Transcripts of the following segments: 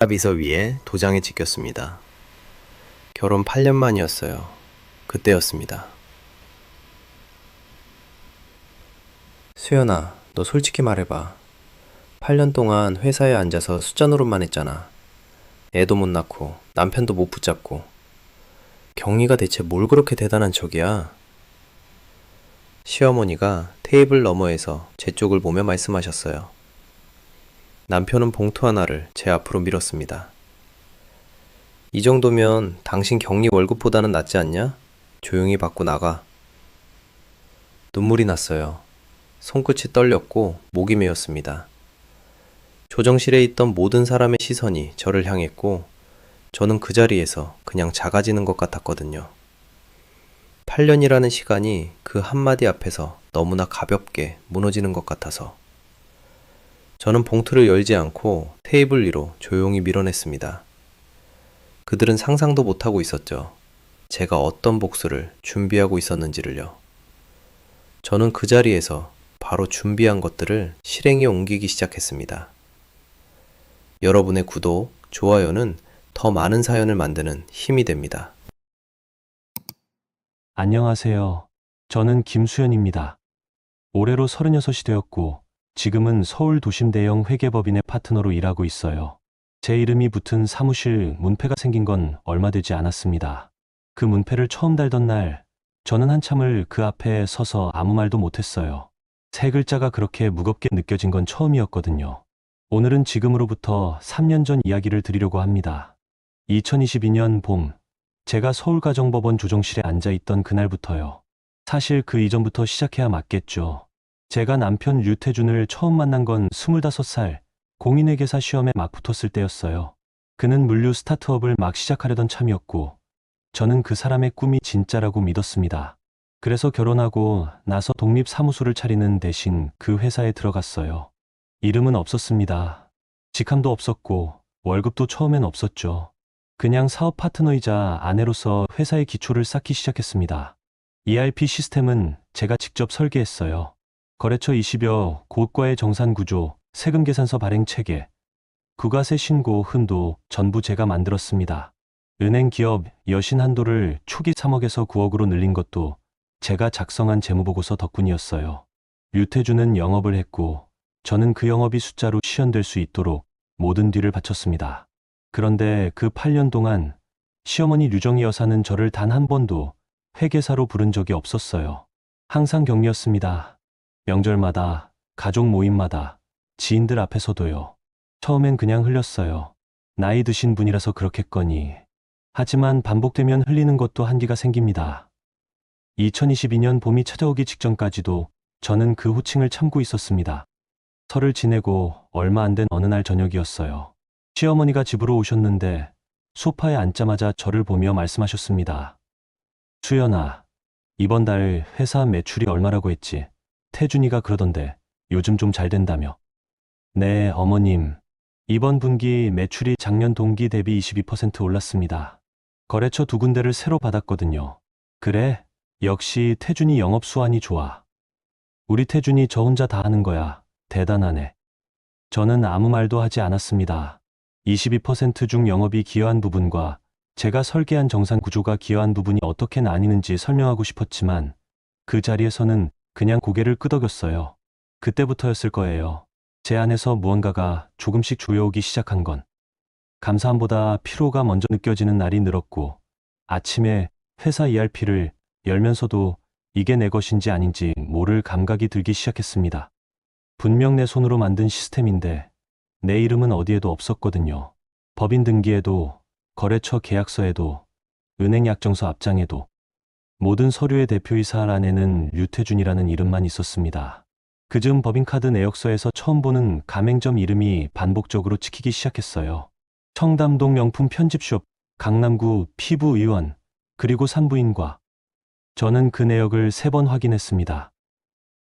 비서 위에 도장이 찍혔습니다. 결혼 8년 만이었어요. 그때였습니다. 수연아, 너 솔직히 말해봐. 8년 동안 회사에 앉아서 숫자 노릇만 했잖아. 애도 못 낳고 남편도 못 붙잡고. 경리가 대체 뭘 그렇게 대단한 척이야? 시어머니가 테이블 너머에서 제 쪽을 보며 말씀하셨어요. 남편은 봉투 하나를 제 앞으로 밀었습니다. 이 정도면 당신 격리 월급보다는 낫지 않냐? 조용히 받고 나가. 눈물이 났어요. 손끝이 떨렸고 목이 메었습니다. 조정실에 있던 모든 사람의 시선이 저를 향했고 저는 그 자리에서 그냥 작아지는 것 같았거든요. 8년이라는 시간이 그 한마디 앞에서 너무나 가볍게 무너지는 것 같아서 저는 봉투를 열지 않고 테이블 위로 조용히 밀어냈습니다. 그들은 상상도 못하고 있었죠. 제가 어떤 복수를 준비하고 있었는지를요. 저는 그 자리에서 바로 준비한 것들을 실행에 옮기기 시작했습니다. 여러분의 구독, 좋아요는 더 많은 사연을 만드는 힘이 됩니다. 안녕하세요. 저는 김수현입니다. 올해로 36이 되었고 지금은 서울 도심 대형 회계법인의 파트너로 일하고 있어요. 제 이름이 붙은 사무실 문패가 생긴 건 얼마 되지 않았습니다. 그 문패를 처음 달던 날 저는 한참을 그 앞에 서서 아무 말도 못했어요. 세 글자가 그렇게 무겁게 느껴진 건 처음이었거든요. 오늘은 지금으로부터 3년 전 이야기를 드리려고 합니다. 2022년 봄, 제가 서울가정법원 조정실에 앉아있던 그날부터요. 사실 그 이전부터 시작해야 맞겠죠. 제가 남편 류태준을 처음 만난 건 25살 공인회계사 시험에 막 붙었을 때였어요. 그는 물류 스타트업을 막 시작하려던 참이었고 저는 그 사람의 꿈이 진짜라고 믿었습니다. 그래서 결혼하고 나서 독립사무소를 차리는 대신 그 회사에 들어갔어요. 이름은 없었습니다. 직함도 없었고 월급도 처음엔 없었죠. 그냥 사업 파트너이자 아내로서 회사의 기초를 쌓기 시작했습니다. ERP 시스템은 제가 직접 설계했어요. 거래처 20여 곳과의 정산 구조, 세금 계산서 발행 체계, 부가세 신고, 흔도 전부 제가 만들었습니다. 은행 기업 여신 한도를 초기 3억에서 9억으로 늘린 것도 제가 작성한 재무보고서 덕분이었어요. 류태준은 영업을 했고 저는 그 영업이 숫자로 시현될 수 있도록 모든 뒤를 바쳤습니다. 그런데 그 8년 동안 시어머니 류정희 여사는 저를 단 한 번도 회계사로 부른 적이 없었어요. 항상 격리였습니다. 명절마다, 가족 모임마다, 지인들 앞에서도요. 처음엔 그냥 흘렸어요. 나이 드신 분이라서 그렇겠거니. 하지만 반복되면 흘리는 것도 한계가 생깁니다. 2022년 봄이 찾아오기 직전까지도 저는 그 호칭을 참고 있었습니다. 설을 지내고 얼마 안 된 어느 날 저녁이었어요. 시어머니가 집으로 오셨는데 소파에 앉자마자 저를 보며 말씀하셨습니다. 수연아, 이번 달 회사 매출이 얼마라고 했지? 태준이가 그러던데 요즘 좀 잘 된다며. 네, 어머님. 이번 분기 매출이 작년 동기 대비 22% 올랐습니다. 거래처 2군데를 새로 받았거든요. 그래, 역시 태준이 영업 수완이 좋아. 우리 태준이 저 혼자 다 하는 거야. 대단하네. 저는 아무 말도 하지 않았습니다. 22%중 영업이 기여한 부분과 제가 설계한 정산 구조가 기여한 부분이 어떻게 나뉘는지 설명하고 싶었지만 그 자리에서는 그냥 고개를 끄덕였어요. 그때부터였을 거예요. 제 안에서 무언가가 조금씩 조여오기 시작한 건. 감사함보다 피로가 먼저 느껴지는 날이 늘었고 아침에 회사 ERP를 열면서도 이게 내 것인지 아닌지 모를 감각이 들기 시작했습니다. 분명 내 손으로 만든 시스템인데 내 이름은 어디에도 없었거든요. 법인 등기에도, 거래처 계약서에도, 은행 약정서 앞장에도 모든 서류의 대표이사 안에는 류태준이라는 이름만 있었습니다. 그즈음 법인카드 내역서에서 처음 보는 가맹점 이름이 반복적으로 찍히기 시작했어요. 청담동 명품 편집숍, 강남구 피부의원, 그리고 산부인과. 저는 그 내역을 3번 확인했습니다.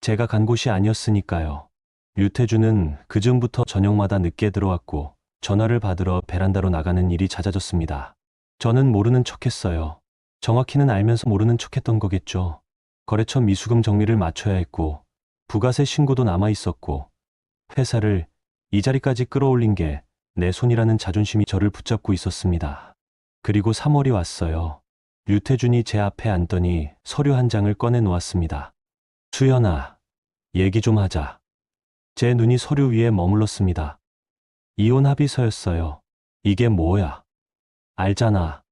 제가 간 곳이 아니었으니까요. 류태준은 그즈음부터 저녁마다 늦게 들어왔고 전화를 받으러 베란다로 나가는 일이 잦아졌습니다. 저는 모르는 척했어요. 정확히는 알면서 모르는 척했던 거겠죠. 거래처 미수금 정리를 맞춰야 했고 부가세 신고도 남아 있었고 회사를 이 자리까지 끌어올린 게 내 손이라는 자존심이 저를 붙잡고 있었습니다. 그리고 3월이 왔어요. 류태준이 제 앞에 앉더니 서류 한 장을 꺼내 놓았습니다. 수연아, 얘기 좀 하자. 제 눈이 서류 위에 머물렀습니다. 이혼 합의서였어요. 이게 뭐야? 알잖아.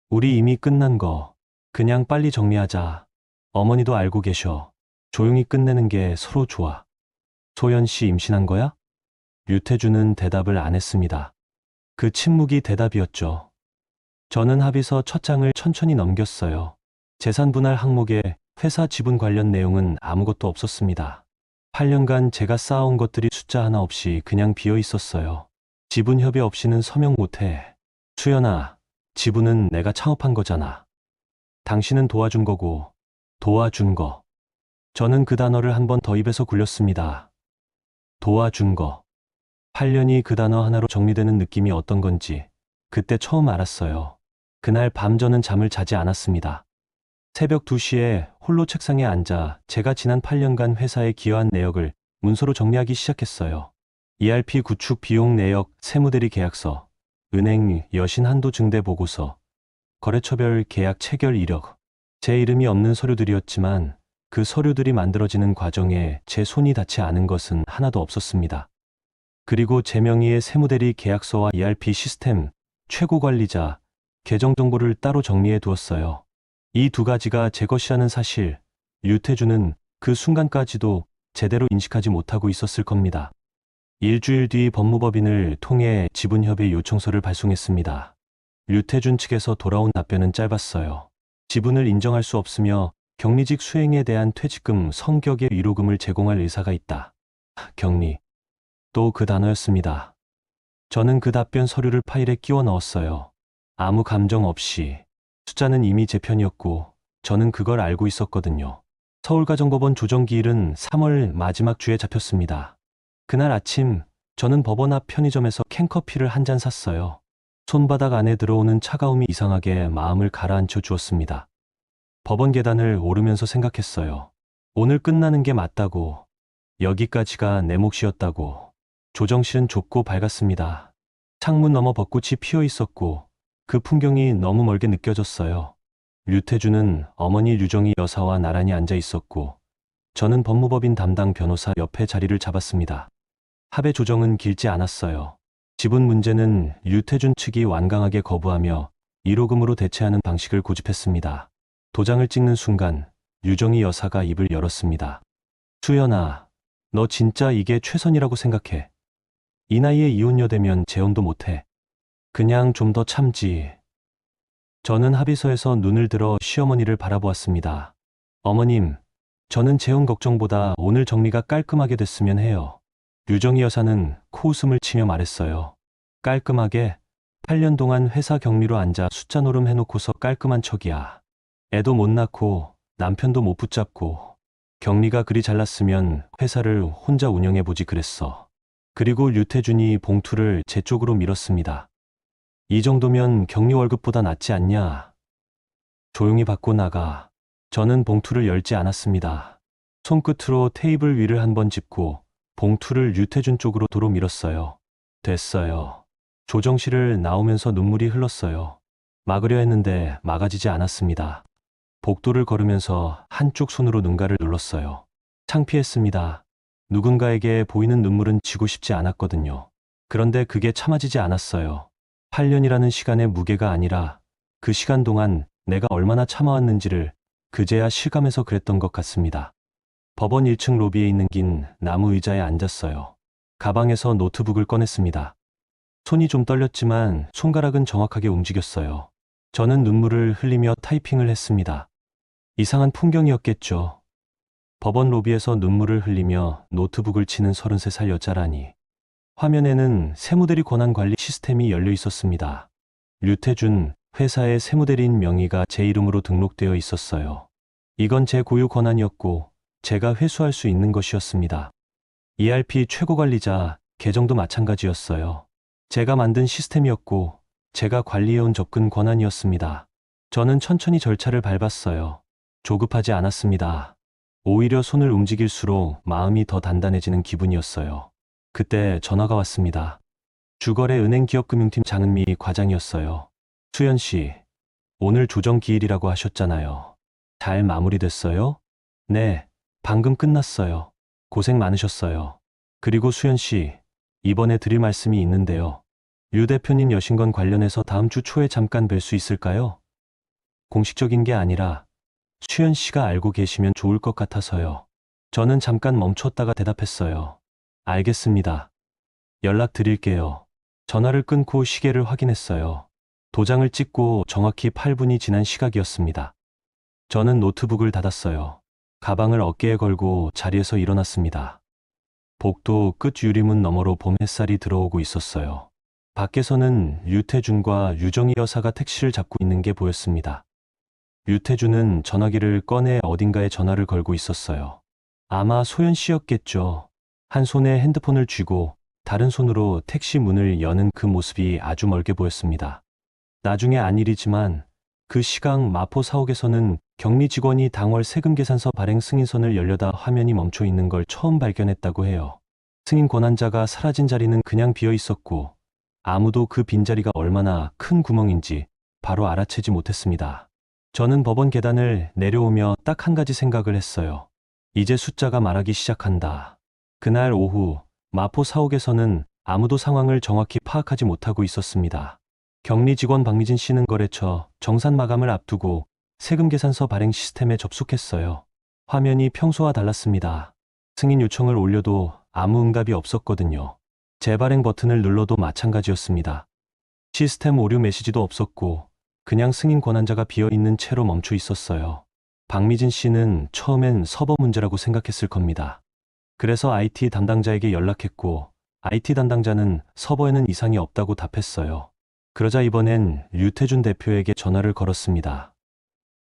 우리 이미 끝난 거. 그냥 빨리 정리하자. 어머니도 알고 계셔. 조용히 끝내는 게 서로 좋아. 소연 씨 임신한 거야? 류태준은 대답을 안 했습니다. 그 침묵이 대답이었죠. 저는 합의서 첫 장을 천천히 넘겼어요. 재산 분할 항목에 회사 지분 관련 내용은 아무것도 없었습니다. 8년간 제가 쌓아온 것들이 숫자 하나 없이 그냥 비어 있었어요. 지분 협의 없이는 서명 못해. 수연아, 지분은 내가 창업한 거잖아. 당신은 도와준 거고, 도와준 거. 저는 그 단어를 한 번 더 입에서 굴렸습니다. 도와준 거. 8년이 그 단어 하나로 정리되는 느낌이 어떤 건지 그때 처음 알았어요. 그날 밤 저는 잠을 자지 않았습니다. 새벽 2시에 홀로 책상에 앉아 제가 지난 8년간 회사에 기여한 내역을 문서로 정리하기 시작했어요. ERP 구축 비용 내역, 세무대리 계약서, 은행 여신 한도 증대 보고서, 거래처별 계약 체결 이력. 제 이름이 없는 서류들이었지만 그 서류들이 만들어지는 과정에 제 손이 닿지 않은 것은 하나도 없었습니다. 그리고 제 명의의 세무대리 계약서와 ERP 시스템, 최고관리자, 계정 정보를 따로 정리해 두었어요. 이 두 가지가 제 것이라는 사실, 류태준은 그 순간까지도 제대로 인식하지 못하고 있었을 겁니다. 일주일 뒤 법무법인을 통해 지분협의 요청서를 발송했습니다. 류태준 측에서 돌아온 답변은 짧았어요. 지분을 인정할 수 없으며 격리직 수행에 대한 퇴직금, 성격의 위로금을 제공할 의사가 있다. 격리. 또 그 단어였습니다. 저는 그 답변 서류를 파일에 끼워 넣었어요. 아무 감정 없이. 숫자는 이미 제 편이었고 저는 그걸 알고 있었거든요. 서울가정법원 조정기일은 3월 마지막 주에 잡혔습니다. 그날 아침 저는 법원 앞 편의점에서 캔커피를 한 잔 샀어요. 손바닥 안에 들어오는 차가움이 이상하게 마음을 가라앉혀 주었습니다. 법원 계단을 오르면서 생각했어요. 오늘 끝나는 게 맞다고. 여기까지가 내 몫이었다고. 조정실은 좁고 밝았습니다. 창문 너머 벚꽃이 피어 있었고 그 풍경이 너무 멀게 느껴졌어요. 류태준은 어머니 류정희 여사와 나란히 앉아 있었고 저는 법무법인 담당 변호사 옆에 자리를 잡았습니다. 합의 조정은 길지 않았어요. 지분 문제는 류태준 측이 완강하게 거부하며 1호금으로 대체하는 방식을 고집했습니다. 도장을 찍는 순간 류정희 여사가 입을 열었습니다. 수연아, 너 진짜 이게 최선이라고 생각해. 이 나이에 이혼녀되면 재혼도 못해. 그냥 좀 더 참지. 저는 합의서에서 눈을 들어 시어머니를 바라보았습니다. 어머님, 저는 재혼 걱정보다 오늘 정리가 깔끔하게 됐으면 해요. 류정희 여사는 코웃음을 치며 말했어요. 깔끔하게? 8년 동안 회사 격리로 앉아 숫자 노름 해놓고서 깔끔한 척이야. 애도 못 낳고 남편도 못 붙잡고 격리가 그리 잘났으면 회사를 혼자 운영해보지 그랬어. 그리고 류태준이 봉투를 제 쪽으로 밀었습니다. 이 정도면 격리 월급보다 낫지 않냐? 조용히 받고 나가. 저는 봉투를 열지 않았습니다. 손끝으로 테이블 위를 한번 짚고 봉투를 류태준 쪽으로 도로 밀었어요. 됐어요. 조정실을 나오면서 눈물이 흘렀어요. 막으려 했는데 막아지지 않았습니다. 복도를 걸으면서 한쪽 손으로 눈가를 눌렀어요. 창피했습니다. 누군가에게 보이는 눈물은 지고 싶지 않았거든요. 그런데 그게 참아지지 않았어요. 8년이라는 시간의 무게가 아니라 그 시간 동안 내가 얼마나 참아왔는지를 그제야 실감해서 그랬던 것 같습니다. 법원 1층 로비에 있는 긴 나무 의자에 앉았어요. 가방에서 노트북을 꺼냈습니다. 손이 좀 떨렸지만 손가락은 정확하게 움직였어요. 저는 눈물을 흘리며 타이핑을 했습니다. 이상한 풍경이었겠죠. 법원 로비에서 눈물을 흘리며 노트북을 치는 33살 여자라니. 화면에는 세무대리 권한관리 시스템이 열려 있었습니다. 류태준, 회사의 세무대리인 명의가 제 이름으로 등록되어 있었어요. 이건 제 고유 권한이었고 제가 회수할 수 있는 것이었습니다. ERP 최고관리자, 계정도 마찬가지였어요. 제가 만든 시스템이었고 제가 관리해온 접근 권한이었습니다. 저는 천천히 절차를 밟았어요. 조급하지 않았습니다. 오히려 손을 움직일수록 마음이 더 단단해지는 기분이었어요. 그때 전화가 왔습니다. 주거래 은행기업금융팀 장은미 과장이었어요. 수연 씨, 오늘 조정 기일이라고 하셨잖아요. 잘 마무리됐어요? 네, 방금 끝났어요. 고생 많으셨어요. 그리고 수연 씨, 이번에 드릴 말씀이 있는데요. 유 대표님 여신건 관련해서 다음 주 초에 잠깐 뵐 수 있을까요? 공식적인 게 아니라 수연 씨가 알고 계시면 좋을 것 같아서요. 저는 잠깐 멈췄다가 대답했어요. 알겠습니다. 연락드릴게요. 전화를 끊고 시계를 확인했어요. 도장을 찍고 정확히 8분이 지난 시각이었습니다. 저는 노트북을 닫았어요. 가방을 어깨에 걸고 자리에서 일어났습니다. 복도 끝 유리문 너머로 봄 햇살이 들어오고 있었어요. 밖에서는 유태준과 유정희 여사가 택시를 잡고 있는 게 보였습니다. 유태준은 전화기를 꺼내 어딘가에 전화를 걸고 있었어요. 아마 소연 씨였겠죠. 한 손에 핸드폰을 쥐고 다른 손으로 택시 문을 여는 그 모습이 아주 멀게 보였습니다. 나중에 안 일이지만 그 시각 마포 사옥에서는 격리 직원이 당월 세금 계산서 발행 승인선을 열려다 화면이 멈춰 있는 걸 처음 발견했다고 해요. 승인 권한자가 사라진 자리는 그냥 비어 있었고 아무도 그 빈자리가 얼마나 큰 구멍인지 바로 알아채지 못했습니다. 저는 법원 계단을 내려오며 딱 한 가지 생각을 했어요. 이제 숫자가 말하기 시작한다. 그날 오후 마포 사옥에서는 아무도 상황을 정확히 파악하지 못하고 있었습니다. 격리 직원 박미진 씨는 거래처 정산 마감을 앞두고 세금 계산서 발행 시스템에 접속했어요. 화면이 평소와 달랐습니다. 승인 요청을 올려도 아무 응답이 없었거든요. 재발행 버튼을 눌러도 마찬가지였습니다. 시스템 오류 메시지도 없었고 그냥 승인 권한자가 비어있는 채로 멈춰 있었어요. 박미진 씨는 처음엔 서버 문제라고 생각했을 겁니다. 그래서 IT 담당자에게 연락했고 IT 담당자는 서버에는 이상이 없다고 답했어요. 그러자 이번엔 유태준 대표에게 전화를 걸었습니다.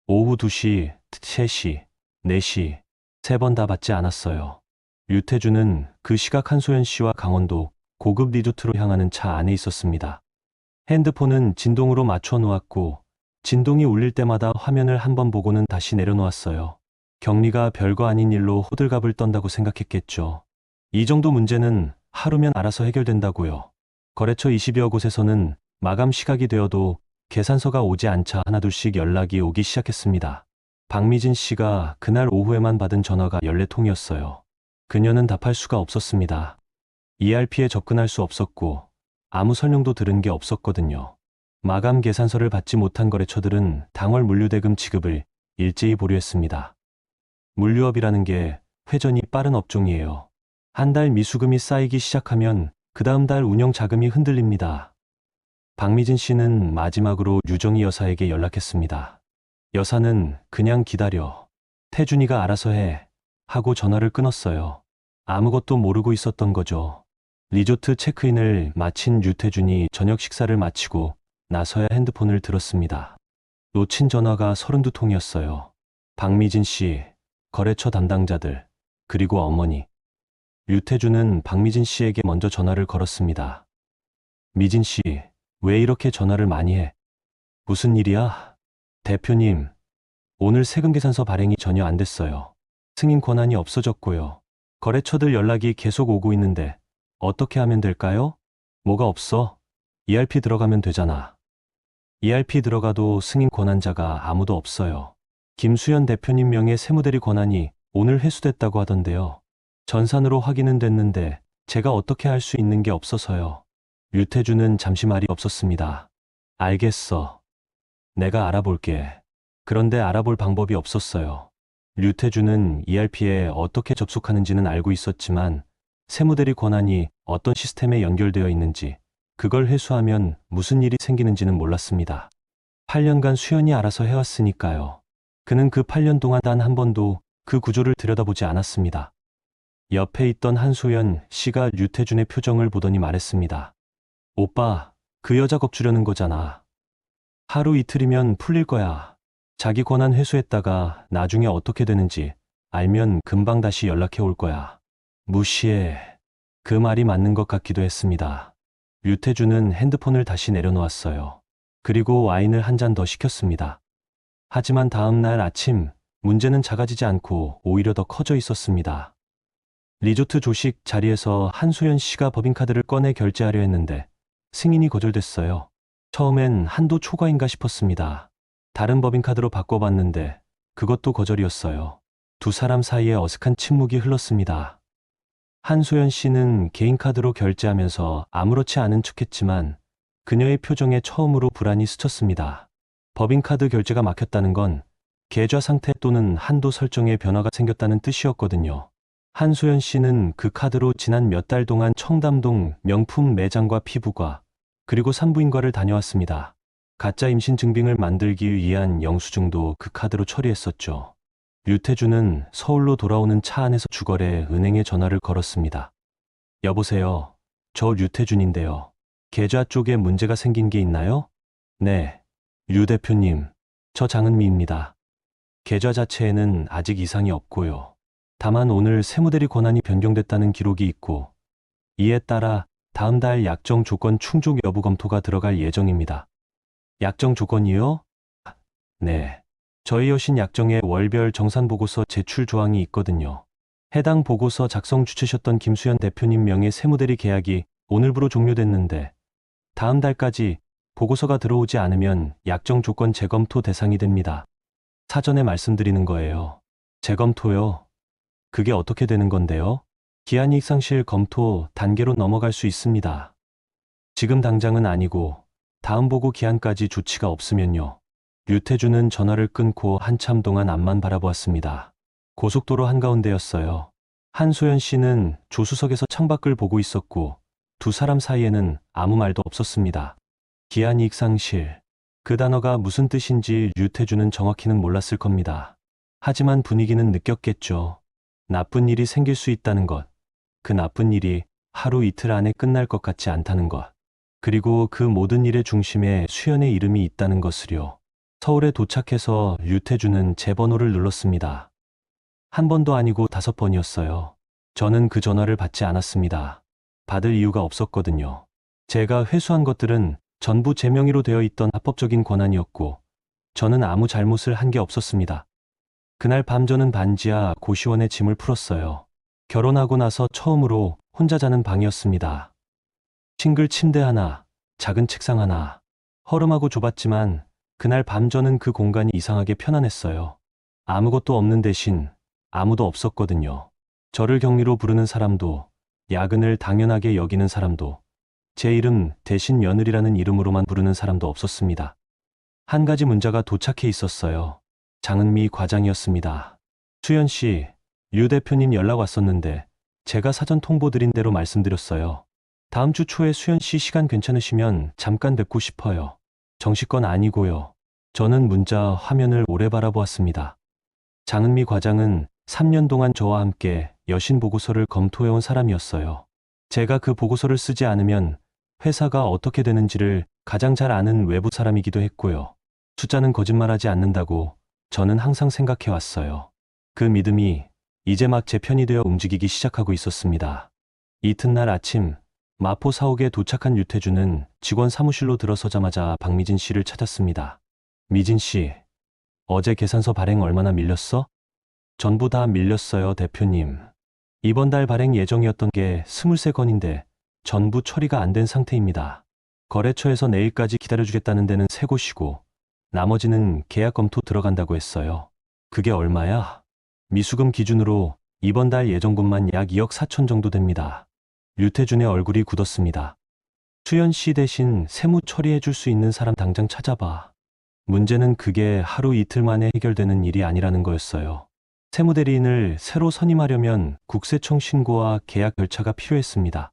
오후 2시, 3시, 4시, 3번 다 받지 않았어요. 유태준은 그 시각 한소연 씨와 강원도 고급 리조트로 향하는 차 안에 있었습니다. 핸드폰은 진동으로 맞춰 놓았고 진동이 울릴 때마다 화면을 한번 보고는 다시 내려놓았어요. 격리가 별거 아닌 일로 호들갑을 떤다고 생각했겠죠. 이 정도 문제는 하루면 알아서 해결된다고요. 거래처 20여 곳에서는 마감 시각이 되어도 계산서가 오지 않자 하나둘씩 연락이 오기 시작했습니다. 박미진 씨가 그날 오후에만 받은 전화가 14통이었어요. 그녀는 답할 수가 없었습니다. ERP에 접근할 수 없었고 아무 설명도 들은 게 없었거든요. 마감 계산서를 받지 못한 거래처들은 당월 물류대금 지급을 일제히 보류했습니다. 물류업이라는 게 회전이 빠른 업종이에요. 한 달 미수금이 쌓이기 시작하면 그 다음 달 운영 자금이 흔들립니다. 박미진 씨는 마지막으로 유정희 여사에게 연락했습니다. 여사는 그냥 기다려. 태준이가 알아서 해. 하고 전화를 끊었어요. 아무것도 모르고 있었던 거죠. 리조트 체크인을 마친 유태준이 저녁 식사를 마치고 나서야 핸드폰을 들었습니다. 놓친 전화가 32통이었어요. 박미진 씨, 거래처 담당자들, 그리고 어머니. 유태준은 박미진 씨에게 먼저 전화를 걸었습니다. 미진 씨, 왜 이렇게 전화를 많이 해? 무슨 일이야? 대표님, 오늘 세금 계산서 발행이 전혀 안 됐어요. 승인 권한이 없어졌고요. 거래처들 연락이 계속 오고 있는데 어떻게 하면 될까요? 뭐가 없어? ERP 들어가면 되잖아. ERP 들어가도 승인 권한자가 아무도 없어요. 김수현 대표님 명의 세무대리 권한이 오늘 회수됐다고 하던데요. 전산으로 확인은 됐는데 제가 어떻게 할 수 있는 게 없어서요. 유태준은 잠시 말이 없었습니다. 알겠어. 내가 알아볼게. 그런데 알아볼 방법이 없었어요. 유태준은 ERP에 어떻게 접속하는지는 알고 있었지만 세무대리 권한이 어떤 시스템에 연결되어 있는지, 그걸 회수하면 무슨 일이 생기는지는 몰랐습니다. 8년간 수연이 알아서 해왔으니까요. 그는 그 8년 동안 단 한 번도 그 구조를 들여다보지 않았습니다. 옆에 있던 한소연 씨가 유태준의 표정을 보더니 말했습니다. 오빠, 그 여자 겁주려는 거잖아. 하루 이틀이면 풀릴 거야. 자기 권한 회수했다가 나중에 어떻게 되는지 알면 금방 다시 연락해 올 거야. 무시해. 그 말이 맞는 것 같기도 했습니다. 유태준은 핸드폰을 다시 내려놓았어요. 그리고 와인을 한 잔 더 시켰습니다. 하지만 다음 날 아침 문제는 작아지지 않고 오히려 더 커져 있었습니다. 리조트 조식 자리에서 한소연 씨가 법인카드를 꺼내 결제하려 했는데 승인이 거절됐어요. 처음엔 한도 초과인가 싶었습니다. 다른 법인카드로 바꿔봤는데 그것도 거절이었어요. 두 사람 사이에 어색한 침묵이 흘렀습니다. 한소연 씨는 개인카드로 결제하면서 아무렇지 않은 척했지만 그녀의 표정에 처음으로 불안이 스쳤습니다. 법인카드 결제가 막혔다는 건 계좌 상태 또는 한도 설정에 변화가 생겼다는 뜻이었거든요. 한소연 씨는 그 카드로 지난 몇 달 동안 청담동 명품 매장과 피부과 그리고 산부인과를 다녀왔습니다. 가짜 임신 증빙을 만들기 위한 영수증도 그 카드로 처리했었죠. 류태주는 서울로 돌아오는 차 안에서 주거래 은행에 전화를 걸었습니다. 여보세요. 저 류태준인데요. 계좌 쪽에 문제가 생긴 게 있나요? 네. 류 대표님, 저 장은미입니다. 계좌 자체에는 아직 이상이 없고요. 다만 오늘 세무대리 권한이 변경됐다는 기록이 있고 이에 따라 다음 달 약정 조건 충족 여부 검토가 들어갈 예정입니다. 약정 조건이요? 네. 저희 여신 약정에 월별 정산보고서 제출 조항이 있거든요. 해당 보고서 작성 주체셨던 김수현 대표님 명의 세무대리 계약이 오늘부로 종료됐는데 다음 달까지 보고서가 들어오지 않으면 약정 조건 재검토 대상이 됩니다. 사전에 말씀드리는 거예요. 재검토요? 그게 어떻게 되는 건데요? 기한이익 상실 검토 단계로 넘어갈 수 있습니다. 지금 당장은 아니고 다음 보고 기한까지 조치가 없으면요. 류태주는 전화를 끊고 한참 동안 앞만 바라보았습니다. 고속도로 한가운데였어요. 한소연 씨는 조수석에서 창밖을 보고 있었고 두 사람 사이에는 아무 말도 없었습니다. 기한이익 상실. 그 단어가 무슨 뜻인지 류태주는 정확히는 몰랐을 겁니다. 하지만 분위기는 느꼈겠죠. 나쁜 일이 생길 수 있다는 것. 그 나쁜 일이 하루 이틀 안에 끝날 것 같지 않다는 것. 그리고 그 모든 일의 중심에 수연의 이름이 있다는 것을요. 서울에 도착해서 류태주는 제 번호를 눌렀습니다. 한 번도 아니고 5번이었어요. 저는 그 전화를 받지 않았습니다. 받을 이유가 없었거든요. 제가 회수한 것들은 전부 제 명의로 되어 있던 합법적인 권한이었고 저는 아무 잘못을 한 게 없었습니다. 그날 밤 저는 반지하 고시원에 짐을 풀었어요. 결혼하고 나서 처음으로 혼자 자는 방이었습니다. 싱글 침대 하나, 작은 책상 하나. 허름하고 좁았지만 그날 밤 저는 그 공간이 이상하게 편안했어요. 아무것도 없는 대신 아무도 없었거든요. 저를 경리로 부르는 사람도, 야근을 당연하게 여기는 사람도, 제 이름 대신 며느리라는 이름으로만 부르는 사람도 없었습니다. 한 가지 문자가 도착해 있었어요. 장은미 과장이었습니다. 수연 씨, 류 대표님 연락 왔었는데 제가 사전 통보드린 대로 말씀드렸어요. 다음 주 초에 수연 씨 시간 괜찮으시면 잠깐 뵙고 싶어요. 정식건 아니고요. 저는 문자 화면을 오래 바라보았습니다. 장은미 과장은 3년 동안 저와 함께 여신 보고서를 검토해온 사람이었어요. 제가 그 보고서를 쓰지 않으면 회사가 어떻게 되는지를 가장 잘 아는 외부 사람이기도 했고요. 숫자는 거짓말하지 않는다고 저는 항상 생각해왔어요. 그 믿음이 이제 막 제 편이 되어 움직이기 시작하고 있었습니다. 이튿날 아침 마포 사옥에 도착한 류태주는 직원 사무실로 들어서자마자 박미진 씨를 찾았습니다. 미진 씨, 어제 계산서 발행 얼마나 밀렸어? 전부 다 밀렸어요, 대표님. 이번 달 발행 예정이었던 게 23건인데 전부 처리가 안 된 상태입니다. 거래처에서 내일까지 기다려주겠다는 데는 3곳이고 나머지는 계약 검토 들어간다고 했어요. 그게 얼마야? 미수금 기준으로 이번 달 예정분만 약 2억 4천 정도 됩니다. 류태준의 얼굴이 굳었습니다. 수연 씨 대신 세무 처리해 줄 수 있는 사람 당장 찾아봐. 문제는 그게 하루 이틀 만에 해결되는 일이 아니라는 거였어요. 세무대리인을 새로 선임하려면 국세청 신고와 계약 절차가 필요했습니다.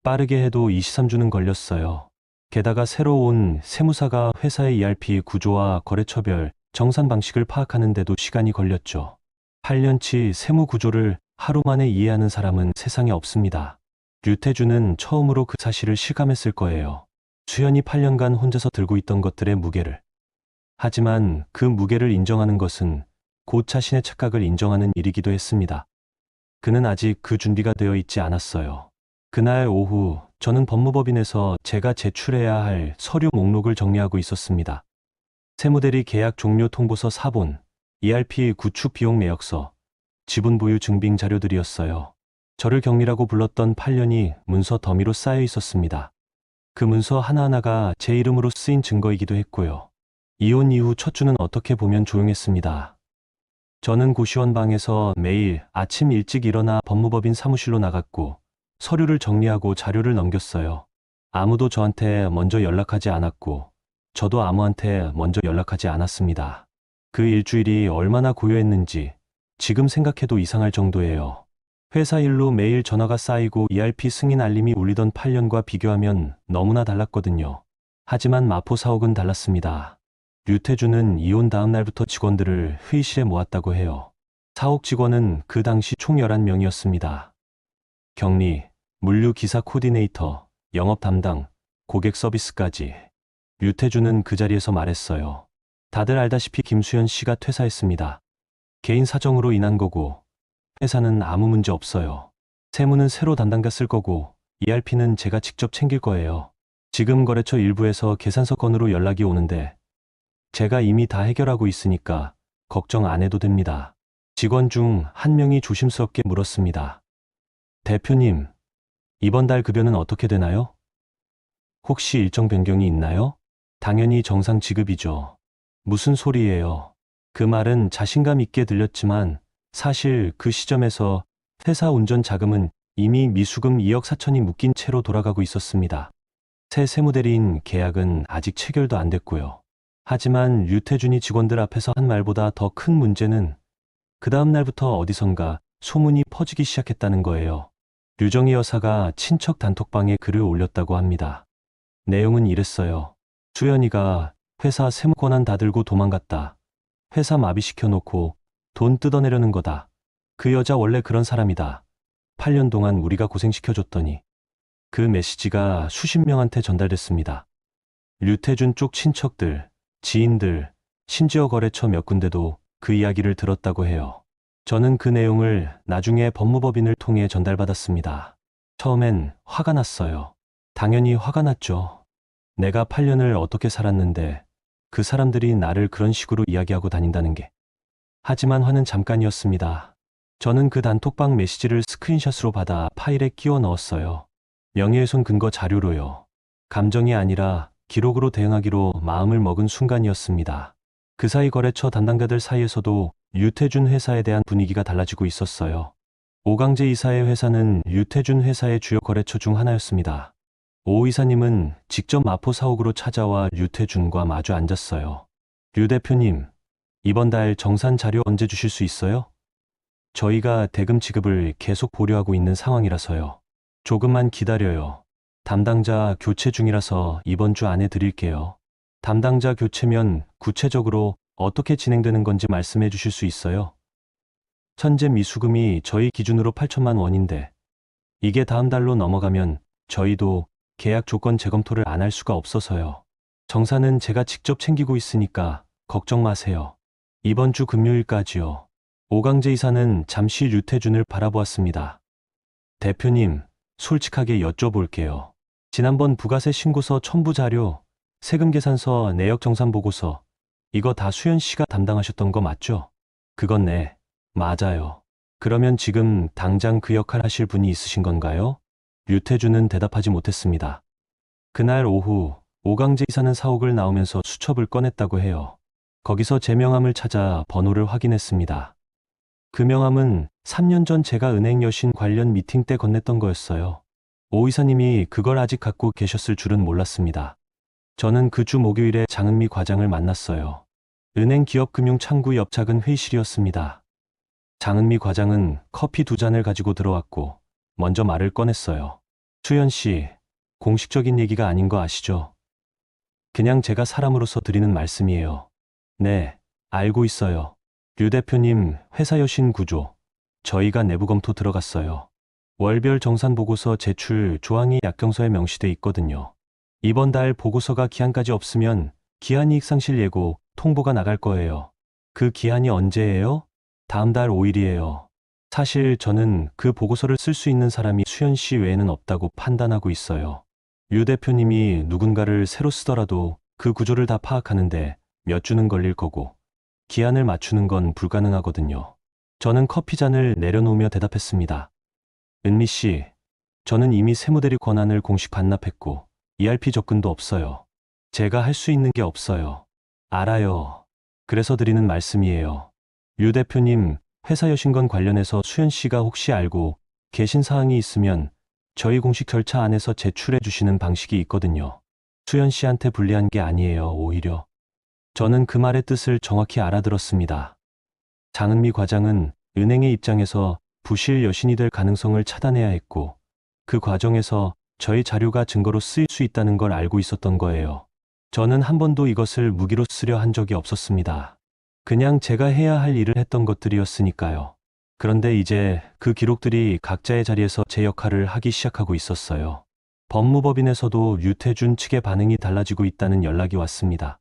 빠르게 해도 23주는 걸렸어요. 게다가 새로 온 세무사가 회사의 ERP 구조와 거래처별 정산 방식을 파악하는 데도 시간이 걸렸죠. 8년치 세무 구조를 하루 만에 이해하는 사람은 세상에 없습니다. 류태주는 처음으로 그 사실을 실감했을 거예요. 수연이 8년간 혼자서 들고 있던 것들의 무게를. 하지만 그 무게를 인정하는 것은 곧 자신의 착각을 인정하는 일이기도 했습니다. 그는 아직 그 준비가 되어 있지 않았어요. 그날 오후 저는 법무법인에서 제가 제출해야 할 서류 목록을 정리하고 있었습니다. 세무대리 계약 종료 통보서 4본, ERP 구축 비용 내역서, 지분 보유 증빙 자료들이었어요. 저를 경리라고 불렀던 8년이 문서 더미로 쌓여 있었습니다. 그 문서 하나하나가 제 이름으로 쓰인 증거이기도 했고요. 이혼 이후 첫 주는 어떻게 보면 조용했습니다. 저는 고시원 방에서 매일 아침 일찍 일어나 법무법인 사무실로 나갔고 서류를 정리하고 자료를 넘겼어요. 아무도 저한테 먼저 연락하지 않았고 저도 아무한테 먼저 연락하지 않았습니다. 그 일주일이 얼마나 고요했는지 지금 생각해도 이상할 정도예요. 회사 일로 매일 전화가 쌓이고 ERP 승인 알림이 울리던 8년과 비교하면 너무나 달랐거든요. 하지만 마포 사옥은 달랐습니다. 류태준은 이혼 다음 날부터 직원들을 회의실에 모았다고 해요. 사옥 직원은 그 당시 총 11명이었습니다. 경리, 물류 기사 코디네이터, 영업 담당, 고객 서비스까지. 류태준은 그 자리에서 말했어요. 다들 알다시피 김수현 씨가 퇴사했습니다. 개인 사정으로 인한 거고 회사는 아무 문제 없어요. 세무는 새로 담당자 쓸 거고 ERP는 제가 직접 챙길 거예요. 지금 거래처 일부에서 계산서 건으로 연락이 오는데 제가 이미 다 해결하고 있으니까 걱정 안 해도 됩니다. 직원 중 한 명이 조심스럽게 물었습니다. 대표님, 이번 달 급여는 어떻게 되나요? 혹시 일정 변경이 있나요? 당연히 정상 지급이죠. 무슨 소리예요? 그 말은 자신감 있게 들렸지만 사실 그 시점에서 회사 운전 자금은 이미 미수금 2억 4천이 묶인 채로 돌아가고 있었습니다. 새 세무대리인 계약은 아직 체결도 안 됐고요. 하지만 류태준이 직원들 앞에서 한 말보다 더 큰 문제는 그 다음 날부터 어디선가 소문이 퍼지기 시작했다는 거예요. 류정희 여사가 친척 단톡방에 글을 올렸다고 합니다. 내용은 이랬어요. 수연이가 회사 세무 권한 다 들고 도망갔다. 회사 마비시켜놓고 돈 뜯어내려는 거다. 그 여자 원래 그런 사람이다. 8년 동안 우리가 고생시켜줬더니. 그 메시지가 수십 명한테 전달됐습니다. 류태준 쪽 친척들, 지인들, 심지어 거래처 몇 군데도 그 이야기를 들었다고 해요. 저는 그 내용을 나중에 법무법인을 통해 전달받았습니다. 처음엔 화가 났어요. 당연히 화가 났죠. 내가 8년을 어떻게 살았는데 그 사람들이 나를 그런 식으로 이야기하고 다닌다는 게. 하지만 화는 잠깐이었습니다. 저는 그 단톡방 메시지를 스크린샷으로 받아 파일에 끼워 넣었어요. 명예훼손 근거 자료로요. 감정이 아니라 기록으로 대응하기로 마음을 먹은 순간이었습니다. 그 사이 거래처 담당자들 사이에서도 류태준 회사에 대한 분위기가 달라지고 있었어요. 오강재 이사의 회사는 류태준 회사의 주요 거래처 중 하나였습니다. 오 이사님은 직접 마포 사옥으로 찾아와 류태준과 마주 앉았어요. 류 대표님, 이번 달 정산 자료 언제 주실 수 있어요? 저희가 대금 지급을 계속 보류하고 있는 상황이라서요. 조금만 기다려요. 담당자 교체 중이라서 이번 주 안에 드릴게요. 담당자 교체면 구체적으로 어떻게 진행되는 건지 말씀해 주실 수 있어요? 현재 미수금이 저희 기준으로 8천만 원인데 이게 다음 달로 넘어가면 저희도 계약 조건 재검토를 안 할 수가 없어서요. 정산은 제가 직접 챙기고 있으니까 걱정 마세요. 이번 주 금요일까지요. 오강재 이사는 잠시 류태준을 바라보았습니다. 대표님, 솔직하게 여쭤볼게요. 지난번 부가세 신고서 첨부 자료, 세금 계산서, 내역 정산 보고서 이거 다 수연 씨가 담당하셨던 거 맞죠? 그건 네, 맞아요. 그러면 지금 당장 그 역할 하실 분이 있으신 건가요? 류태준은 대답하지 못했습니다. 그날 오후 오강재 이사는 사옥을 나오면서 수첩을 꺼냈다고 해요. 거기서 제 명함을 찾아 번호를 확인했습니다. 그 명함은 3년 전 제가 은행 여신 관련 미팅 때 건넸던 거였어요. 오 이사님이 그걸 아직 갖고 계셨을 줄은 몰랐습니다. 저는 그 주 목요일에 장은미 과장을 만났어요. 은행 기업금융창구 옆 작은 회의실이었습니다. 장은미 과장은 커피 2잔을 가지고 들어왔고 먼저 말을 꺼냈어요. 수연 씨, 공식적인 얘기가 아닌 거 아시죠? 그냥 제가 사람으로서 드리는 말씀이에요. 네, 알고 있어요. 류 대표님, 회사 여신 구조. 저희가 내부 검토 들어갔어요. 월별 정산 보고서 제출 조항이 약정서에 명시돼 있거든요. 이번 달 보고서가 기한까지 없으면 기한이익 상실 예고 통보가 나갈 거예요. 그 기한이 언제예요? 다음 달 5일이에요. 사실 저는 그 보고서를 쓸 수 있는 사람이 수연 씨 외에는 없다고 판단하고 있어요. 류 대표님이 누군가를 새로 쓰더라도 그 구조를 다 파악하는데 몇 주는 걸릴 거고 기한을 맞추는 건 불가능하거든요. 저는 커피잔을 내려놓으며 대답했습니다. 은미 씨, 저는 이미 세무대리 권한을 공식 반납했고 ERP 접근도 없어요. 제가 할 수 있는 게 없어요. 알아요. 그래서 드리는 말씀이에요. 류 대표님, 회사 여신건 관련해서 수연 씨가 혹시 알고 계신 사항이 있으면 저희 공식 절차 안에서 제출해 주시는 방식이 있거든요. 수연 씨한테 불리한 게 아니에요, 오히려. 저는 그 말의 뜻을 정확히 알아들었습니다. 장은미 과장은 은행의 입장에서 부실 여신이 될 가능성을 차단해야 했고, 그 과정에서 저희 자료가 증거로 쓰일 수 있다는 걸 알고 있었던 거예요. 저는 한 번도 이것을 무기로 쓰려 한 적이 없었습니다. 그냥 제가 해야 할 일을 했던 것들이었으니까요. 그런데 이제 그 기록들이 각자의 자리에서 제 역할을 하기 시작하고 있었어요. 법무법인에서도 유태준 측의 반응이 달라지고 있다는 연락이 왔습니다.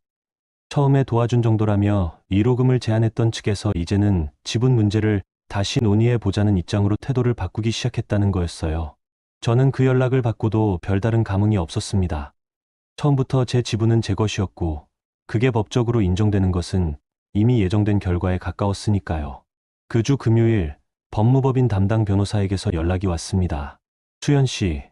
처음에 도와준 정도라며 위로금을 제안했던 측에서 이제는 지분 문제를 다시 논의해 보자는 입장으로 태도를 바꾸기 시작했다는 거였어요. 저는 그 연락을 받고도 별다른 감흥이 없었습니다. 처음부터 제 지분은 제 것이었고, 그게 법적으로 인정되는 것은 이미 예정된 결과에 가까웠으니까요. 그 주 금요일, 법무법인 담당 변호사에게서 연락이 왔습니다. 수연 씨,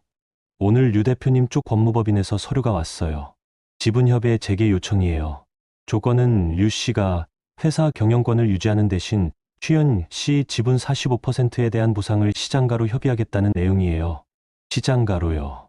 오늘 류 대표님 쪽 법무법인에서 서류가 왔어요. 지분협의 재개 요청이에요. 조건은 류 씨가 회사 경영권을 유지하는 대신 수연 씨 지분 45%에 대한 보상을 시장가로 협의하겠다는 내용이에요. 시장가로요.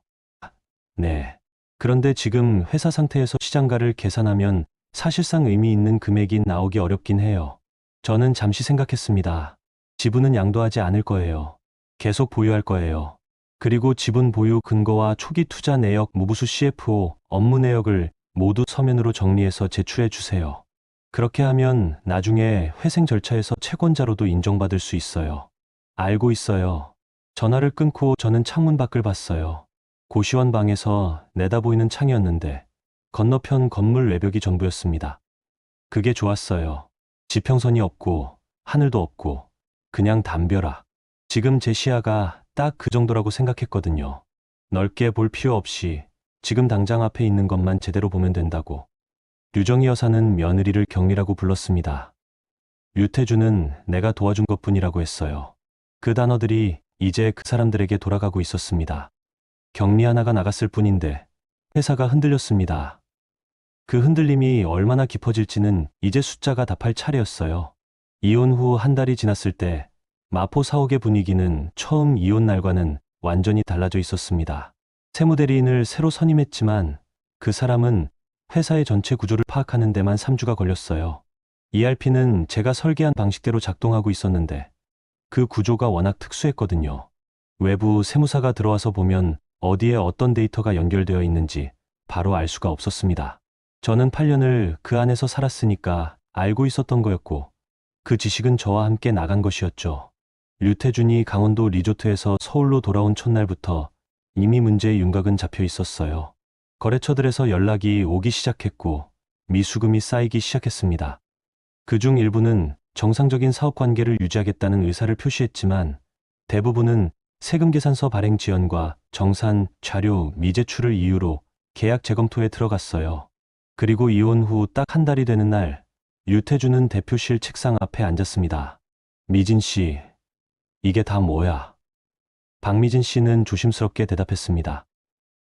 네. 그런데 지금 회사 상태에서 시장가를 계산하면 사실상 의미 있는 금액이 나오기 어렵긴 해요. 저는 잠시 생각했습니다. 지분은 양도하지 않을 거예요. 계속 보유할 거예요. 그리고 지분 보유 근거와 초기 투자 내역, 무부수 CFO, 업무 내역을 모두 서면으로 정리해서 제출해 주세요. 그렇게 하면 나중에 회생 절차에서 채권자로도 인정받을 수 있어요. 알고 있어요. 전화를 끊고 저는 창문 밖을 봤어요. 고시원 방에서 내다보이는 창이었는데 건너편 건물 외벽이 전부였습니다. 그게 좋았어요. 지평선이 없고 하늘도 없고 그냥 담벼락. 지금 제 시야가 딱 그 정도라고 생각했거든요. 넓게 볼 필요 없이 지금 당장 앞에 있는 것만 제대로 보면 된다고. 류정희 여사는 며느리를 경리라고 불렀습니다. 유태준은 내가 도와준 것뿐이라고 했어요. 그 단어들이 이제 그 사람들에게 돌아가고 있었습니다. 격리 하나가 나갔을 뿐인데 회사가 흔들렸습니다. 그 흔들림이 얼마나 깊어질지는 이제 숫자가 답할 차례였어요. 이혼 후 한 달이 지났을 때 마포 사옥의 분위기는 처음 이혼 날과는 완전히 달라져 있었습니다. 세무대리인을 새로 선임했지만 그 사람은 회사의 전체 구조를 파악하는 데만 3주가 걸렸어요. ERP는 제가 설계한 방식대로 작동하고 있었는데 그 구조가 워낙 특수했거든요. 외부 세무사가 들어와서 보면 어디에 어떤 데이터가 연결되어 있는지 바로 알 수가 없었습니다. 저는 8년을 그 안에서 살았으니까 알고 있었던 거였고 그 지식은 저와 함께 나간 것이었죠. 류태준이 강원도 리조트에서 서울로 돌아온 첫날부터 이미 문제의 윤곽은 잡혀 있었어요. 거래처들에서 연락이 오기 시작했고 미수금이 쌓이기 시작했습니다. 그중 일부는 정상적인 사업 관계를 유지하겠다는 의사를 표시했지만 대부분은 세금 계산서 발행 지연과 정산, 자료, 미제출을 이유로 계약 재검토에 들어갔어요. 그리고 이혼 후 딱 한 달이 되는 날, 유태준은 대표실 책상 앞에 앉았습니다. 미진 씨, 이게 다 뭐야? 박미진 씨는 조심스럽게 대답했습니다.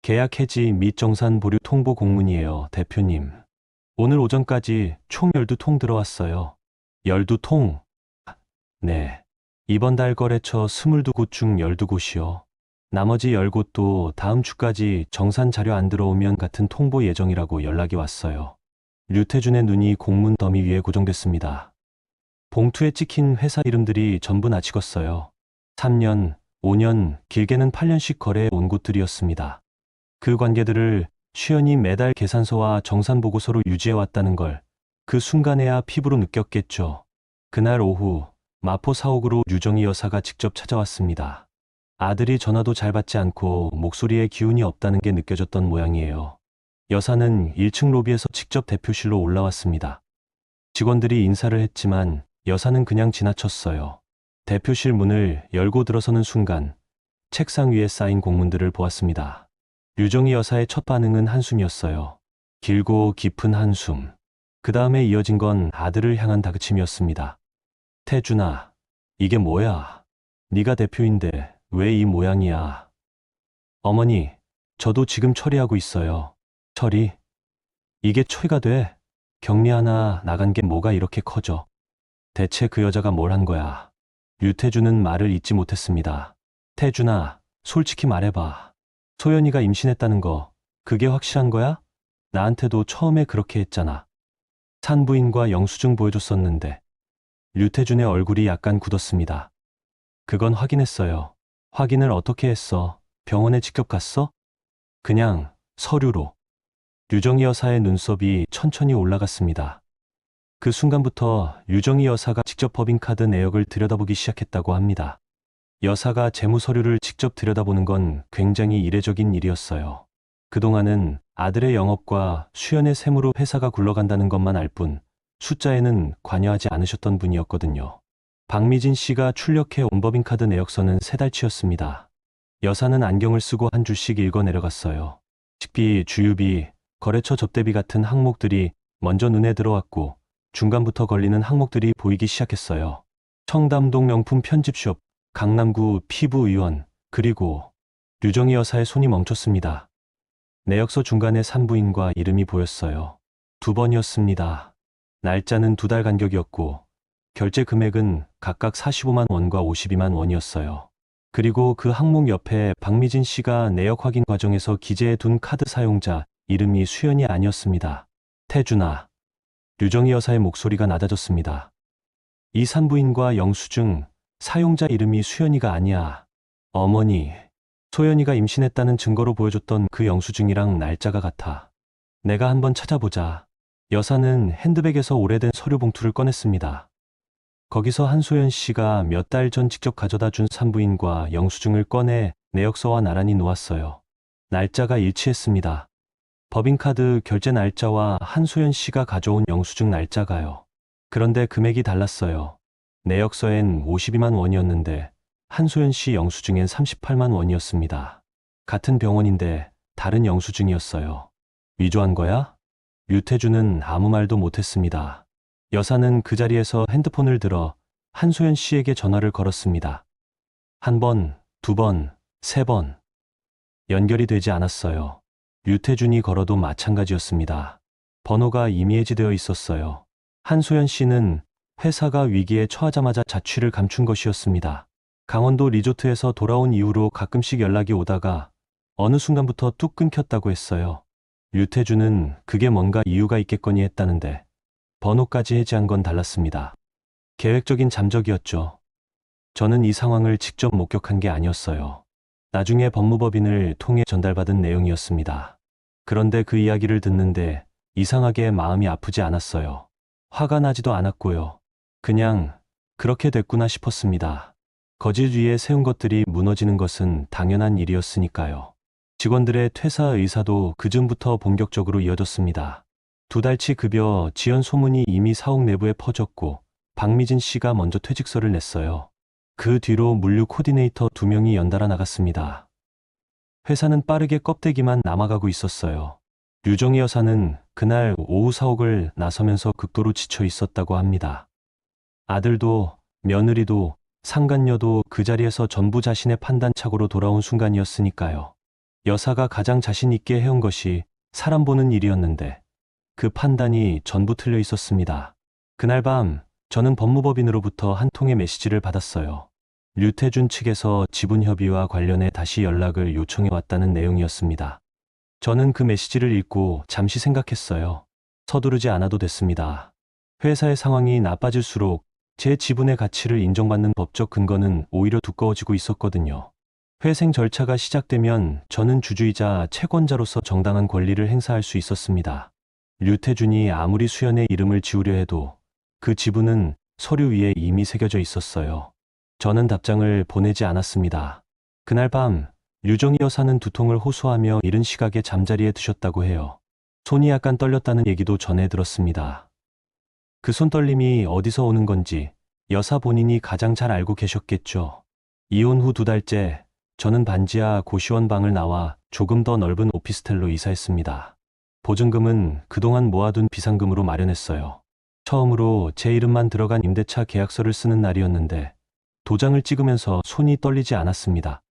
계약 해지 및 정산 보류 통보 공문이에요, 대표님. 오늘 오전까지 총 12통 들어왔어요. 12통? 네. 이번 달 거래처 22곳 중 12곳이요. 나머지 10곳도 다음 주까지 정산 자료 안 들어오면 같은 통보 예정이라고 연락이 왔어요. 류태준의 눈이 공문 더미 위에 고정됐습니다. 봉투에 찍힌 회사 이름들이 전부 나 찍었어요. 3년, 5년, 길게는 8년씩 거래해 온 곳들이었습니다. 그 관계들을 수연이 매달 계산서와 정산 보고서로 유지해 왔다는 걸 그 순간에야 피부로 느꼈겠죠. 그날 오후 마포 사옥으로 류정희 여사가 직접 찾아왔습니다. 아들이 전화도 잘 받지 않고 목소리에 기운이 없다는 게 느껴졌던 모양이에요. 여사는 1층 로비에서 직접 대표실로 올라왔습니다. 직원들이 인사를 했지만 여사는 그냥 지나쳤어요. 대표실 문을 열고 들어서는 순간 책상 위에 쌓인 공문들을 보았습니다. 류정희 여사의 첫 반응은 한숨이었어요. 길고 깊은 한숨. 그 다음에 이어진 건 아들을 향한 다그침이었습니다. 태준아, 이게 뭐야? 네가 대표인데 왜 이 모양이야? 어머니, 저도 지금 처리하고 있어요. 처리? 이게 처리가 돼? 격리 하나 나간 게 뭐가 이렇게 커져? 대체 그 여자가 뭘 한 거야? 류태준은 말을 잇지 못했습니다. 태준아, 솔직히 말해봐. 소연이가 임신했다는 거, 그게 확실한 거야? 나한테도 처음에 그렇게 했잖아. 산부인과 영수증 보여줬었는데. 류태준의 얼굴이 약간 굳었습니다. 그건 확인했어요. 확인을 어떻게 했어? 병원에 직접 갔어? 그냥 서류로. 유정희 여사의 눈썹이 천천히 올라갔습니다. 그 순간부터 유정희 여사가 직접 법인카드 내역을 들여다보기 시작했다고 합니다. 여사가 재무서류를 직접 들여다보는 건 굉장히 이례적인 일이었어요. 그동안은 아들의 영업과 수연의 세무로 회사가 굴러간다는 것만 알 뿐 숫자에는 관여하지 않으셨던 분이었거든요. 박미진 씨가 출력해 온 법인카드 내역서는 3달치였습니다. 여사는 안경을 쓰고 한 줄씩 읽어 내려갔어요. 식비, 주유비, 거래처 접대비 같은 항목들이 먼저 눈에 들어왔고 중간부터 걸리는 항목들이 보이기 시작했어요. 청담동 명품 편집숍, 강남구 피부의원, 그리고 류정희 여사의 손이 멈췄습니다. 내역서 중간에 산부인과 이름이 보였어요. 2번이었습니다. 날짜는 2달 간격이었고 결제 금액은 각각 45만 원과 52만 원이었어요. 그리고 그 항목 옆에 박미진 씨가 내역 확인 과정에서 기재해 둔 카드 사용자 이름이 수연이 아니었습니다. 태준아. 류정희 여사의 목소리가 낮아졌습니다. 이 산부인과 영수증 사용자 이름이 수연이가 아니야. 어머니. 소연이가 임신했다는 증거로 보여줬던 그 영수증이랑 날짜가 같아. 내가 한번 찾아보자. 여사는 핸드백에서 오래된 서류 봉투를 꺼냈습니다. 거기서 한소연 씨가 몇 달 전 직접 가져다 준 산부인과 영수증을 꺼내 내역서와 나란히 놓았어요. 날짜가 일치했습니다. 법인카드 결제 날짜와 한소연 씨가 가져온 영수증 날짜가요. 그런데 금액이 달랐어요. 내역서엔 52만 원이었는데 한소연 씨 영수증엔 38만 원이었습니다. 같은 병원인데 다른 영수증이었어요. 위조한 거야? 류태준은 아무 말도 못했습니다. 여사는 그 자리에서 핸드폰을 들어 한소연 씨에게 전화를 걸었습니다. 1번, 2번, 3번. 연결이 되지 않았어요. 류태준이 걸어도 마찬가지였습니다. 번호가 이미 해지되어 있었어요. 한소연 씨는 회사가 위기에 처하자마자 자취를 감춘 것이었습니다. 강원도 리조트에서 돌아온 이후로 가끔씩 연락이 오다가 어느 순간부터 뚝 끊겼다고 했어요. 류태준은 그게 뭔가 이유가 있겠거니 했다는데 번호까지 해지한 건 달랐습니다. 계획적인 잠적이었죠. 저는 이 상황을 직접 목격한 게 아니었어요. 나중에 법무법인을 통해 전달받은 내용이었습니다. 그런데 그 이야기를 듣는데 이상하게 마음이 아프지 않았어요. 화가 나지도 않았고요. 그냥 그렇게 됐구나 싶었습니다. 거짓 위에 세운 것들이 무너지는 것은 당연한 일이었으니까요. 직원들의 퇴사 의사도 그즈음부터 본격적으로 이어졌습니다. 2달치 급여 지연 소문이 이미 사옥 내부에 퍼졌고 박미진 씨가 먼저 퇴직서를 냈어요. 그 뒤로 물류 코디네이터 2명이 연달아 나갔습니다. 회사는 빠르게 껍데기만 남아가고 있었어요. 류정희 여사는 그날 오후 사옥을 나서면서 극도로 지쳐 있었다고 합니다. 아들도 며느리도 상간녀도 그 자리에서 전부 자신의 판단착오로 돌아온 순간이었으니까요. 여사가 가장 자신 있게 해온 것이 사람 보는 일이었는데 그 판단이 전부 틀려 있었습니다. 그날 밤 저는 법무법인으로부터 한 통의 메시지를 받았어요. 류태준 측에서 지분 협의와 관련해 다시 연락을 요청해 왔다는 내용이었습니다. 저는 그 메시지를 읽고 잠시 생각했어요. 서두르지 않아도 됐습니다. 회사의 상황이 나빠질수록 제 지분의 가치를 인정받는 법적 근거는 오히려 두꺼워지고 있었거든요. 회생 절차가 시작되면 저는 주주이자 채권자로서 정당한 권리를 행사할 수 있었습니다. 류태준이 아무리 수연의 이름을 지우려 해도 그 지분은 서류 위에 이미 새겨져 있었어요. 저는 답장을 보내지 않았습니다. 그날 밤 류정희 여사는 두통을 호소하며 이른 시각에 잠자리에 드셨다고 해요. 손이 약간 떨렸다는 얘기도 전해 들었습니다. 그 손떨림이 어디서 오는 건지 여사 본인이 가장 잘 알고 계셨겠죠. 이혼 후 2달째 저는 반지하 고시원 방을 나와 조금 더 넓은 오피스텔로 이사했습니다. 보증금은 그동안 모아둔 비상금으로 마련했어요. 처음으로 제 이름만 들어간 임대차 계약서를 쓰는 날이었는데 도장을 찍으면서 손이 떨리지 않았습니다.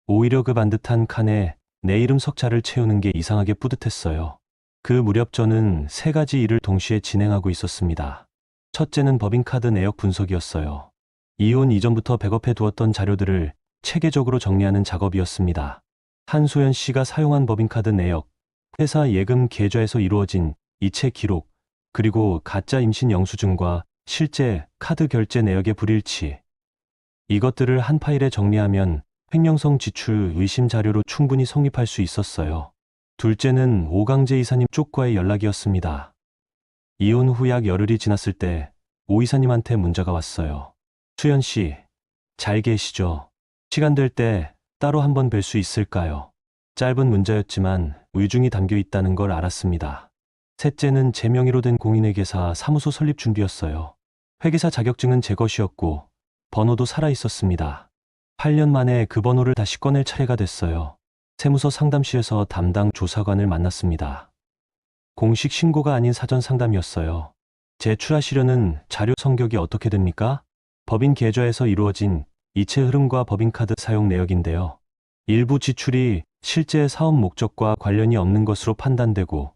오히려 그 반듯한 칸에 내 이름 석자를 채우는 게 이상하게 뿌듯했어요. 그 무렵 저는 세 가지 일을 동시에 진행하고 있었습니다. 첫째는 법인카드 내역 분석이었어요. 이혼 이전부터 백업해 두었던 자료들을 체계적으로 정리하는 작업이었습니다. 한소연 씨가 사용한 법인카드 내역, 회사 예금 계좌에서 이루어진 이체 기록, 그리고 가짜 임신 영수증과 실제 카드 결제 내역의 불일치. 이것들을 한 파일에 정리하면 횡령성 지출 의심 자료로 충분히 성립할 수 있었어요. 둘째는 오강재 이사님 쪽과의 연락이었습니다. 이혼 후 약 열흘이 지났을 때 오 이사님한테 문자가 왔어요. 수연 씨, 잘 계시죠? 시간 될 때 따로 한번 뵐 수 있을까요? 짧은 문자였지만 의중이 담겨 있다는 걸 알았습니다. 셋째는 제 명의로 된 공인회계사 사무소 설립 준비였어요. 회계사 자격증은 제 것이었고 번호도 살아 있었습니다. 8년 만에 그 번호를 다시 꺼낼 차례가 됐어요. 세무서 상담실에서 담당 조사관을 만났습니다. 공식 신고가 아닌 사전 상담이었어요. 제출하시려는 자료 성격이 어떻게 됩니까? 법인 계좌에서 이루어진 이체 흐름과 법인카드 사용 내역인데요. 일부 지출이 실제 사업 목적과 관련이 없는 것으로 판단되고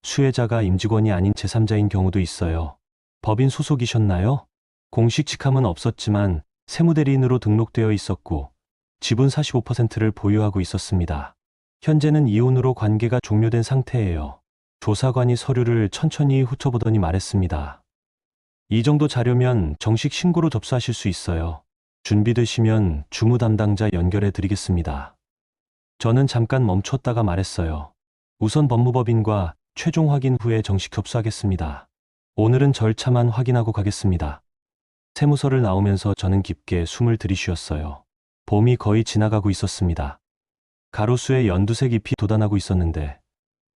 수혜자가 임직원이 아닌 제3자인 경우도 있어요. 법인 소속이셨나요? 공식 직함은 없었지만 세무대리인으로 등록되어 있었고 지분 45%를 보유하고 있었습니다. 현재는 이혼으로 관계가 종료된 상태예요. 조사관이 서류를 천천히 훑어보더니 말했습니다. 이 정도 자료면 정식 신고로 접수하실 수 있어요. 준비되시면 주무 담당자 연결해 드리겠습니다. 저는 잠깐 멈췄다가 말했어요. 우선 법무법인과 최종 확인 후에 정식 접수하겠습니다. 오늘은 절차만 확인하고 가겠습니다. 세무서를 나오면서 저는 깊게 숨을 들이쉬었어요. 봄이 거의 지나가고 있었습니다. 가로수에 연두색 잎이 돋아나고 있었는데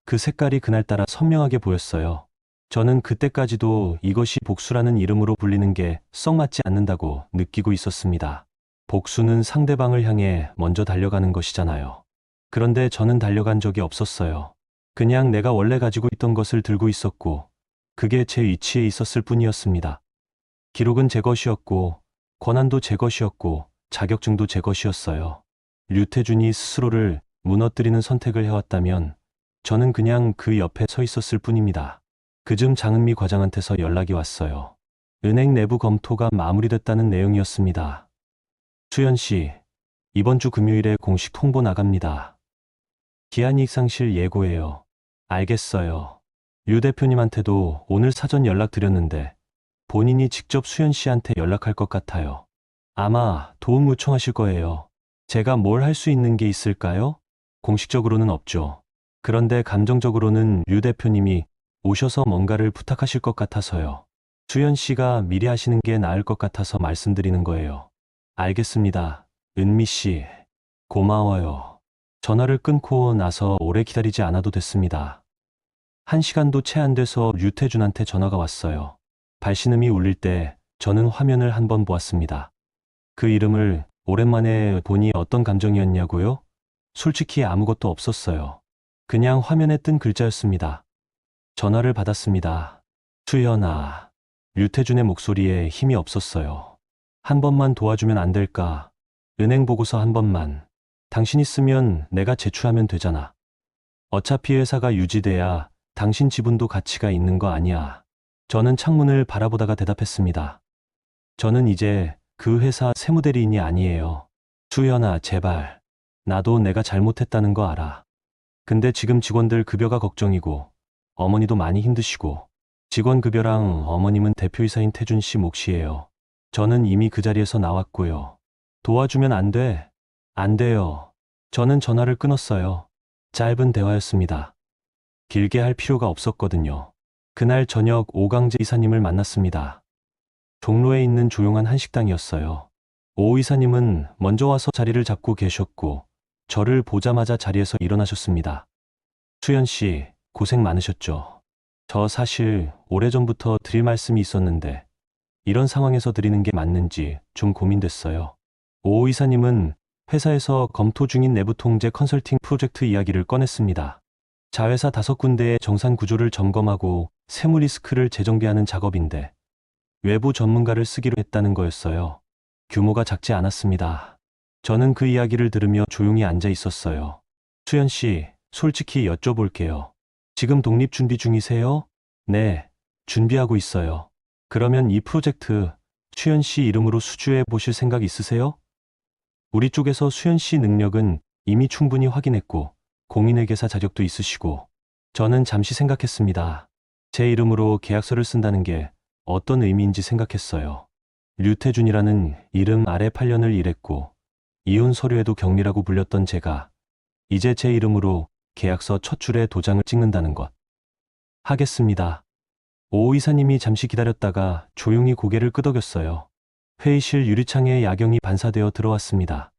그 색깔이 그날따라 선명하게 보였어요. 저는 그때까지도 이것이 복수라는 이름으로 불리는 게 썩 맞지 않는다고 느끼고 있었습니다. 복수는 상대방을 향해 먼저 달려가는 것이잖아요. 그런데 저는 달려간 적이 없었어요. 그냥 내가 원래 가지고 있던 것을 들고 있었고 그게 제 위치에 있었을 뿐이었습니다. 기록은 제 것이었고 권한도 제 것이었고 자격증도 제 것이었어요. 류태준이 스스로를 무너뜨리는 선택을 해왔다면 저는 그냥 그 옆에 서 있었을 뿐입니다. 그즘 장은미 과장한테서 연락이 왔어요. 은행 내부 검토가 마무리됐다는 내용이었습니다. 수연 씨, 이번 주 금요일에 공식 통보 나갑니다. 기한이익상실 예고예요. 알겠어요. 유 대표님한테도 오늘 사전 연락드렸는데 본인이 직접 수연 씨한테 연락할 것 같아요. 아마 도움 요청하실 거예요. 제가 뭘 할 수 있는 게 있을까요? 공식적으로는 없죠. 그런데 감정적으로는 유 대표님이 오셔서 뭔가를 부탁하실 것 같아서요. 수연 씨가 미리 하시는 게 나을 것 같아서 말씀드리는 거예요. 알겠습니다. 은미 씨, 고마워요. 전화를 끊고 나서 오래 기다리지 않아도 됐습니다. 1시간도 채 안 돼서 류태준한테 전화가 왔어요. 발신음이 울릴 때 저는 화면을 한번 보았습니다. 그 이름을 오랜만에 보니 어떤 감정이었냐고요? 솔직히 아무것도 없었어요. 그냥 화면에 뜬 글자였습니다. 전화를 받았습니다. 수연아. 류태준의 목소리에 힘이 없었어요. 한 번만 도와주면 안 될까? 은행 보고서 한 번만. 당신 있으면 내가 제출하면 되잖아. 어차피 회사가 유지돼야 당신 지분도 가치가 있는 거 아니야. 저는 창문을 바라보다가 대답했습니다. 저는 이제 그 회사 세무대리인이 아니에요. 수연아, 제발. 나도 내가 잘못했다는 거 알아. 근데 지금 직원들 급여가 걱정이고 어머니도 많이 힘드시고 직원 급여랑 어머님은 대표이사인 태준 씨 몫이에요. 저는 이미 그 자리에서 나왔고요. 도와주면 안 돼. 안 돼요. 저는 전화를 끊었어요. 짧은 대화였습니다. 길게 할 필요가 없었거든요. 그날 저녁 오강재 이사님을 만났습니다. 종로에 있는 조용한 한식당이었어요. 오 이사님은 먼저 와서 자리를 잡고 계셨고 저를 보자마자 자리에서 일어나셨습니다. 수연 씨, 고생 많으셨죠. 저 사실 오래전부터 드릴 말씀이 있었는데 이런 상황에서 드리는 게 맞는지 좀 고민됐어요. 오 이사님은 회사에서 검토 중인 내부 통제 컨설팅 프로젝트 이야기를 꺼냈습니다. 자회사 5군데의 정산 구조를 점검하고 세무 리스크를 재정비하는 작업인데 외부 전문가를 쓰기로 했다는 거였어요. 규모가 작지 않았습니다. 저는 그 이야기를 들으며 조용히 앉아 있었어요. 수연 씨, 솔직히 여쭤볼게요. 지금 독립 준비 중이세요? 네, 준비하고 있어요. 그러면 이 프로젝트 수연 씨 이름으로 수주해 보실 생각 있으세요? 우리 쪽에서 수연 씨 능력은 이미 충분히 확인했고, 공인회계사 자격도 있으시고, 저는 잠시 생각했습니다. 제 이름으로 계약서를 쓴다는 게 어떤 의미인지 생각했어요. 류태준이라는 이름 아래 8년을 일했고, 이혼 서류에도 경리라고 불렸던 제가, 이제 제 이름으로 계약서 첫 줄에 도장을 찍는다는 것. 하겠습니다. 오 이사님이 잠시 기다렸다가 조용히 고개를 끄덕였어요. 회의실 유리창에 야경이 반사되어 들어왔습니다.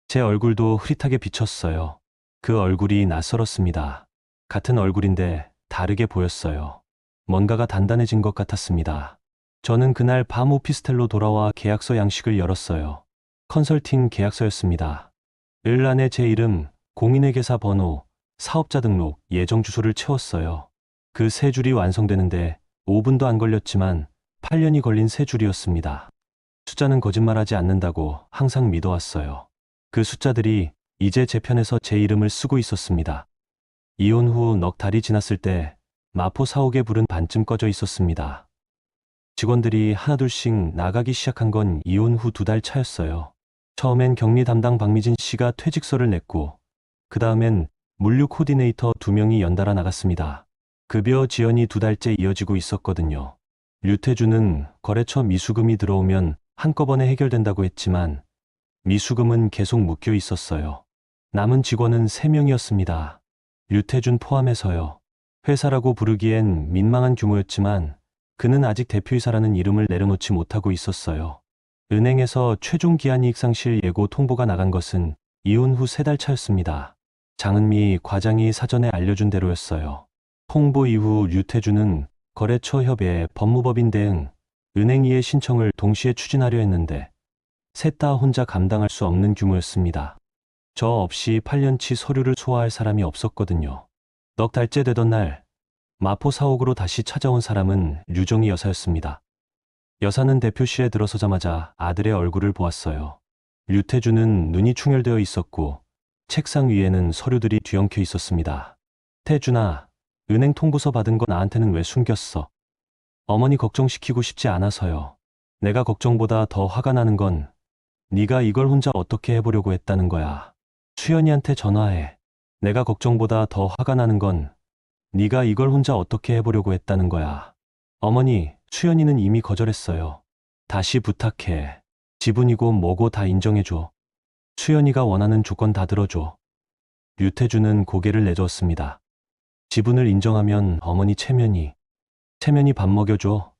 제 얼굴도 흐릿하게 비쳤어요. 그 얼굴이 낯설었습니다. 같은 얼굴인데 다르게 보였어요. 뭔가가 단단해진 것 같았습니다. 저는 그날 밤 오피스텔로 돌아와 계약서 양식을 열었어요. 컨설팅 계약서였습니다. 을 안에 제 이름, 공인회계사 번호, 사업자 등록, 예정 주소를 채웠어요. 그 세 줄이 완성되는데 5분도 안 걸렸지만 8년이 걸린 세 줄이었습니다. 숫자는 거짓말하지 않는다고 항상 믿어왔어요. 그 숫자들이 이제 제 편에서 제 이름을 쓰고 있었습니다. 이혼 후 넉 달이 지났을 때 마포 사옥의 불은 반쯤 꺼져 있었습니다. 직원들이 하나둘씩 나가기 시작한 건 이혼 후 2달 차였어요. 처음엔 격리 담당 박미진 씨가 퇴직서를 냈고, 그 다음엔 물류 코디네이터 2명이 연달아 나갔습니다. 급여 지연이 2달째 이어지고 있었거든요. 류태준은 거래처 미수금이 들어오면 한꺼번에 해결된다고 했지만 미수금은 계속 묶여 있었어요. 남은 직원은 3명이었습니다. 류태준 포함해서요. 회사라고 부르기엔 민망한 규모였지만 그는 아직 대표이사라는 이름을 내려놓지 못하고 있었어요. 은행에서 최종 기한 이익 상실 예고 통보가 나간 것은 이혼 후 3달 차였습니다. 장은미 과장이 사전에 알려준 대로였어요. 통보 이후 류태준은 거래처 협의회, 법무법인 대응, 은행 이해 신청을 동시에 추진하려 했는데 셋 다 혼자 감당할 수 없는 규모였습니다. 저 없이 8년치 서류를 소화할 사람이 없었거든요. 넉 달째 되던 날, 마포 사옥으로 다시 찾아온 사람은 류정희 여사였습니다. 여사는 대표실에 들어서자마자 아들의 얼굴을 보았어요. 류태준은 눈이 충혈되어 있었고 책상 위에는 서류들이 뒤엉켜 있었습니다. 태준아, 은행 통보서 받은 거 나한테는 왜 숨겼어? 어머니 걱정시키고 싶지 않아서요. 내가 걱정보다 더 화가 나는 건 네가 이걸 혼자 어떻게 해보려고 했다는 거야. 수연이한테 전화해. 내가 걱정보다 더 화가 나는 건 네가 이걸 혼자 어떻게 해보려고 했다는 거야. 어머니, 수연이는 이미 거절했어요. 다시 부탁해. 지분이고 뭐고 다 인정해줘. 수연이가 원하는 조건 다 들어줘. 류태준은 고개를 내저었습니다. 지분을 인정하면 어머니 체면이 밥 먹여줘.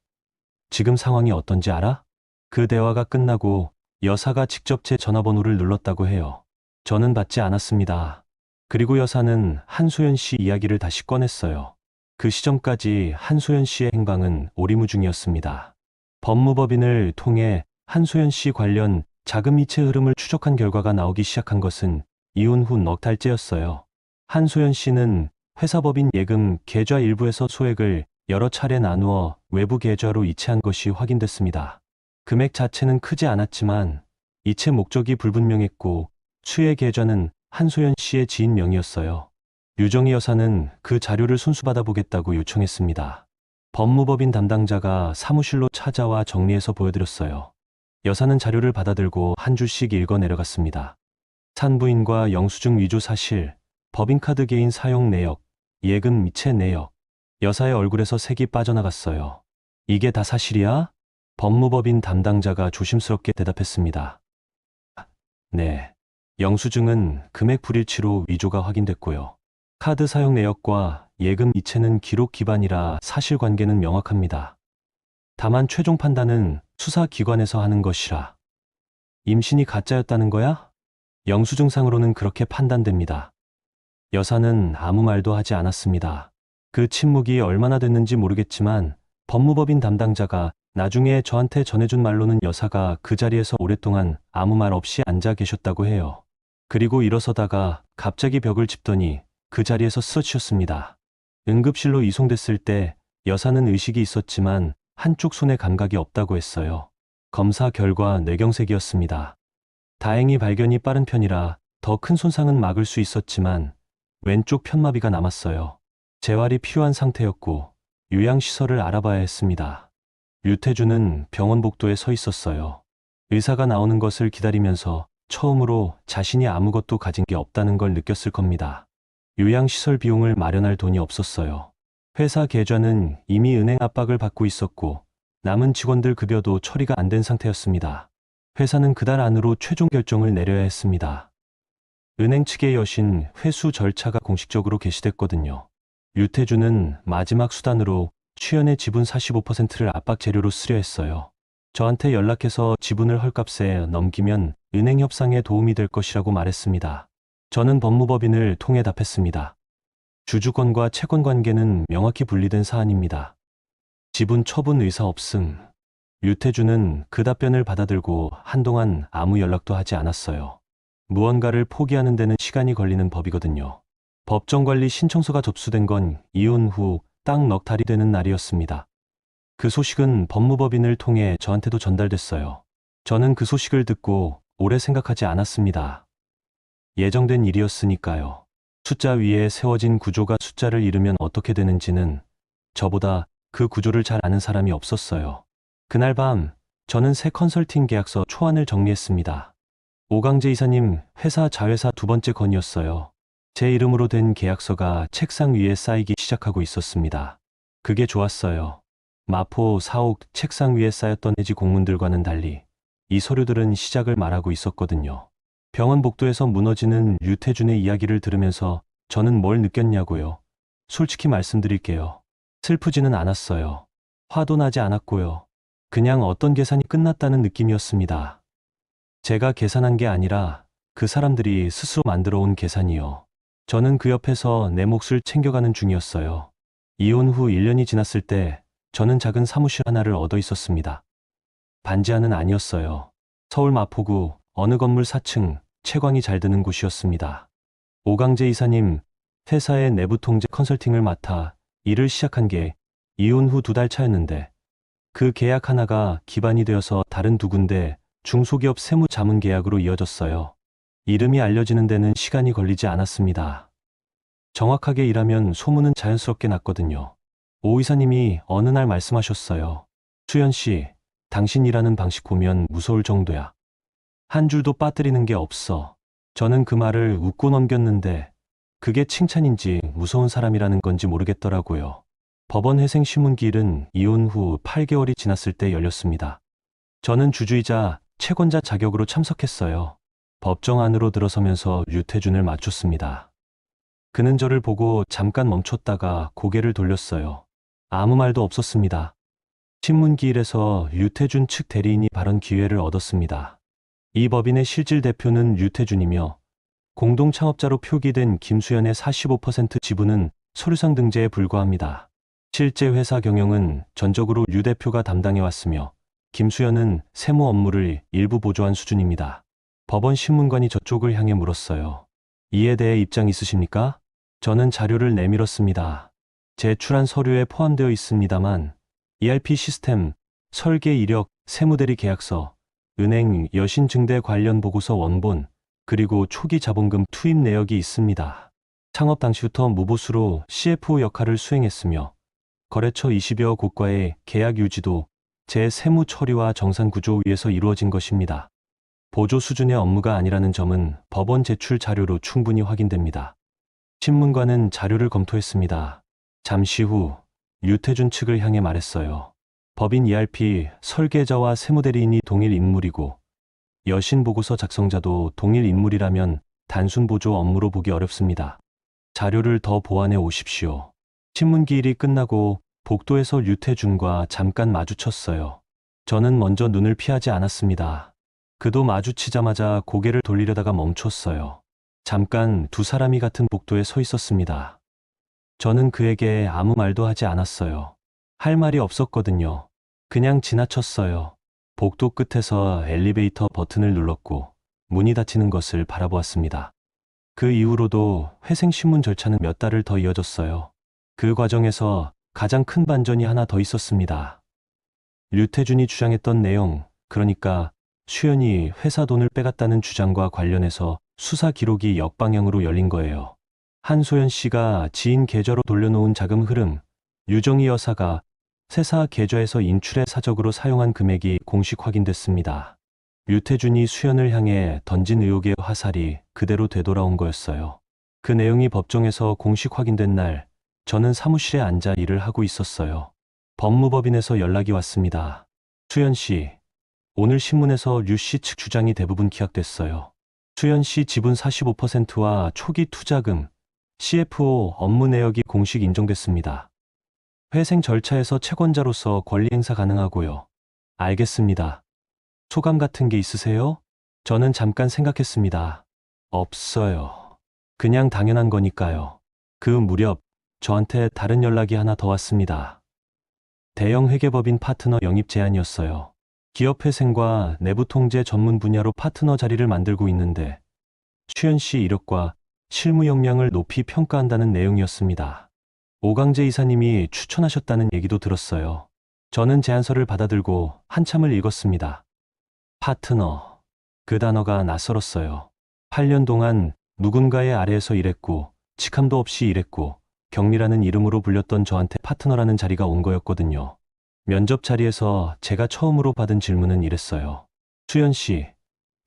지금 상황이 어떤지 알아? 그 대화가 끝나고 여사가 직접 제 전화번호를 눌렀다고 해요. 저는 받지 않았습니다. 그리고 여사는 한소연 씨 이야기를 다시 꺼냈어요. 그 시점까지 한소연 씨의 행방은 오리무중이었습니다. 법무법인을 통해 한소연 씨 관련 자금 이체 흐름을 추적한 결과가 나오기 시작한 것은 이혼 후 넉 달째였어요. 한소연 씨는 회사법인 예금 계좌 일부에서 소액을 여러 차례 나누어 외부 계좌로 이체한 것이 확인됐습니다. 금액 자체는 크지 않았지만 이체 목적이 불분명했고 수의 계좌는 한소연 씨의 지인 명의였어요. 류정희 여사는 그 자료를 손수받아 보겠다고 요청했습니다. 법무법인 담당자가 사무실로 찾아와 정리해서 보여드렸어요. 여사는 자료를 받아들고 한 줄씩 읽어 내려갔습니다. 산부인과 영수증 위조 사실, 법인카드 개인 사용 내역, 예금 이체 내역. 여사의 얼굴에서 색이 빠져나갔어요. 이게 다 사실이야? 법무법인 담당자가 조심스럽게 대답했습니다. 네. 영수증은 금액 불일치로 위조가 확인됐고요. 카드 사용 내역과 예금 이체는 기록 기반이라 사실관계는 명확합니다. 다만 최종 판단은 수사기관에서 하는 것이라. 임신이 가짜였다는 거야? 영수증상으로는 그렇게 판단됩니다. 여사는 아무 말도 하지 않았습니다. 그 침묵이 얼마나 됐는지 모르겠지만 법무법인 담당자가 나중에 저한테 전해준 말로는 여사가 그 자리에서 오랫동안 아무 말 없이 앉아 계셨다고 해요. 그리고 일어서다가 갑자기 벽을 짚더니 그 자리에서 쓰러지셨습니다. 응급실로 이송됐을 때 여사는 의식이 있었지만 한쪽 손에 감각이 없다고 했어요. 검사 결과 뇌경색이었습니다. 다행히 발견이 빠른 편이라 더 큰 손상은 막을 수 있었지만 왼쪽 편마비가 남았어요. 재활이 필요한 상태였고 요양시설을 알아봐야 했습니다. 류태준은 병원 복도에 서 있었어요. 의사가 나오는 것을 기다리면서 처음으로 자신이 아무것도 가진 게 없다는 걸 느꼈을 겁니다. 요양시설 비용을 마련할 돈이 없었어요. 회사 계좌는 이미 은행 압박을 받고 있었고 남은 직원들 급여도 처리가 안 된 상태였습니다. 회사는 그달 안으로 최종 결정을 내려야 했습니다. 은행 측의 여신 회수 절차가 공식적으로 개시됐거든요. 류태준은 마지막 수단으로 취연의 지분 45%를 압박 재료로 쓰려 했어요. 저한테 연락해서 지분을 헐값에 넘기면 은행 협상에 도움이 될 것이라고 말했습니다. 저는 법무법인을 통해 답했습니다. 주주권과 채권 관계는 명확히 분리된 사안입니다. 지분 처분 의사 없음. 류태준은 그 답변을 받아들고 한동안 아무 연락도 하지 않았어요. 무언가를 포기하는 데는 시간이 걸리는 법이거든요. 법정관리 신청서가 접수된 건 이혼 후 딱 넉 달이 되는 날이었습니다. 그 소식은 법무법인을 통해 저한테도 전달됐어요. 저는 그 소식을 듣고 오래 생각하지 않았습니다. 예정된 일이었으니까요. 숫자 위에 세워진 구조가 숫자를 잃으면 어떻게 되는지는 저보다 그 구조를 잘 아는 사람이 없었어요. 그날 밤 저는 새 컨설팅 계약서 초안을 정리했습니다. 오강재 이사님 회사 자회사 두 번째 건이었어요. 제 이름으로 된 계약서가 책상 위에 쌓이기 시작하고 있었습니다. 그게 좋았어요. 마포, 사옥, 책상 위에 쌓였던 해지 공문들과는 달리 이 서류들은 시작을 말하고 있었거든요. 병원 복도에서 무너지는 류태준의 이야기를 들으면서 저는 뭘 느꼈냐고요. 솔직히 말씀드릴게요. 슬프지는 않았어요. 화도 나지 않았고요. 그냥 어떤 계산이 끝났다는 느낌이었습니다. 제가 계산한 게 아니라 그 사람들이 스스로 만들어 온 계산이요. 저는 그 옆에서 내 몫을 챙겨가는 중이었어요. 이혼 후 1년이 지났을 때 저는 작은 사무실 하나를 얻어 있었습니다. 반지하는 아니었어요. 서울 마포구 어느 건물 4층 채광이 잘 드는 곳이었습니다. 오강재 이사님 회사의 내부 통제 컨설팅을 맡아 일을 시작한 게 이혼 후 2달 차였는데 그 계약 하나가 기반이 되어서 다른 두 군데 중소기업 세무 자문 계약으로 이어졌어요. 이름이 알려지는 데는 시간이 걸리지 않았습니다. 정확하게 일하면 소문은 자연스럽게 났거든요. 오 이사님이 어느 날 말씀하셨어요. 수연 씨, 당신 일하는 방식 보면 무서울 정도야. 한 줄도 빠뜨리는 게 없어. 저는 그 말을 웃고 넘겼는데 그게 칭찬인지 무서운 사람이라는 건지 모르겠더라고요. 법원 회생 신문기일은 이혼 후 8개월이 지났을 때 열렸습니다. 저는 주주이자 채권자 자격으로 참석했어요. 법정 안으로 들어서면서 류태준을 맞췄습니다. 그는 저를 보고 잠깐 멈췄다가 고개를 돌렸어요. 아무 말도 없었습니다. 신문기일에서 류태준 측 대리인이 발언 기회를 얻었습니다. 이 법인의 실질 대표는 류태준이며 공동 창업자로 표기된 김수연의 45% 지분은 서류상 등재에 불과합니다. 실제 회사 경영은 전적으로 류 대표가 담당해왔으며 김수연은 세무 업무를 일부 보조한 수준입니다. 법원 신문관이 저쪽을 향해 물었어요. 이에 대해 입장 있으십니까? 저는 자료를 내밀었습니다. 제출한 서류에 포함되어 있습니다만 ERP 시스템, 설계 이력, 세무대리 계약서, 은행 여신 증대 관련 보고서 원본, 그리고 초기 자본금 투입 내역이 있습니다. 창업 당시부터 무보수로 CFO 역할을 수행했으며 거래처 20여 곳과의 계약 유지도 제 세무 처리와 정산 구조 위에서 이루어진 것입니다. 보조 수준의 업무가 아니라는 점은 법원 제출 자료로 충분히 확인됩니다. 신문관은 자료를 검토했습니다. 잠시 후 류태준 측을 향해 말했어요. 법인 ERP 설계자와 세무대리인이 동일 인물이고 여신 보고서 작성자도 동일 인물이라면 단순 보조 업무로 보기 어렵습니다. 자료를 더 보완해 오십시오. 신문기일이 끝나고 복도에서 류태준과 잠깐 마주쳤어요. 저는 먼저 눈을 피하지 않았습니다. 그도 마주치자마자 고개를 돌리려다가 멈췄어요. 잠깐 두 사람이 같은 복도에 서 있었습니다. 저는 그에게 아무 말도 하지 않았어요. 할 말이 없었거든요. 그냥 지나쳤어요. 복도 끝에서 엘리베이터 버튼을 눌렀고 문이 닫히는 것을 바라보았습니다. 그 이후로도 회생신문 절차는 몇 달을 더 이어졌어요. 그 과정에서 가장 큰 반전이 하나 더 있었습니다. 류태준이 주장했던 내용, 그러니까 수연이 회사 돈을 빼갔다는 주장과 관련해서 수사 기록이 역방향으로 열린 거예요. 한소연 씨가 지인 계좌로 돌려놓은 자금 흐름, 유정희 여사가 세사 계좌에서 인출의 사적으로 사용한 금액이 공식 확인됐습니다. 유태준이 수연을 향해 던진 의혹의 화살이 그대로 되돌아온 거였어요. 그 내용이 법정에서 공식 확인된 날, 저는 사무실에 앉아 일을 하고 있었어요. 법무법인에서 연락이 왔습니다. 수연 씨, 오늘 신문에서 류 씨 측 주장이 대부분 기각됐어요. 수연 씨 지분 45%와 초기 투자금, CFO 업무 내역이 공식 인정됐습니다. 회생 절차에서 채권자로서 권리 행사 가능하고요. 알겠습니다. 소감 같은 게 있으세요? 저는 잠깐 생각했습니다. 없어요. 그냥 당연한 거니까요. 그 무렵 저한테 다른 연락이 하나 더 왔습니다. 대형 회계법인 파트너 영입 제안이었어요. 기업 회생과 내부 통제 전문 분야로 파트너 자리를 만들고 있는데 수연 씨 이력과 실무 역량을 높이 평가한다는 내용이었습니다. 오강재 이사님이 추천하셨다는 얘기도 들었어요. 저는 제안서를 받아들고 한참을 읽었습니다. 파트너. 그 단어가 낯설었어요. 8년 동안 누군가의 아래에서 일했고 직함도 없이 일했고 경리라는 이름으로 불렸던 저한테 파트너라는 자리가 온 거였거든요. 면접 자리에서 제가 처음으로 받은 질문은 이랬어요. 수연 씨,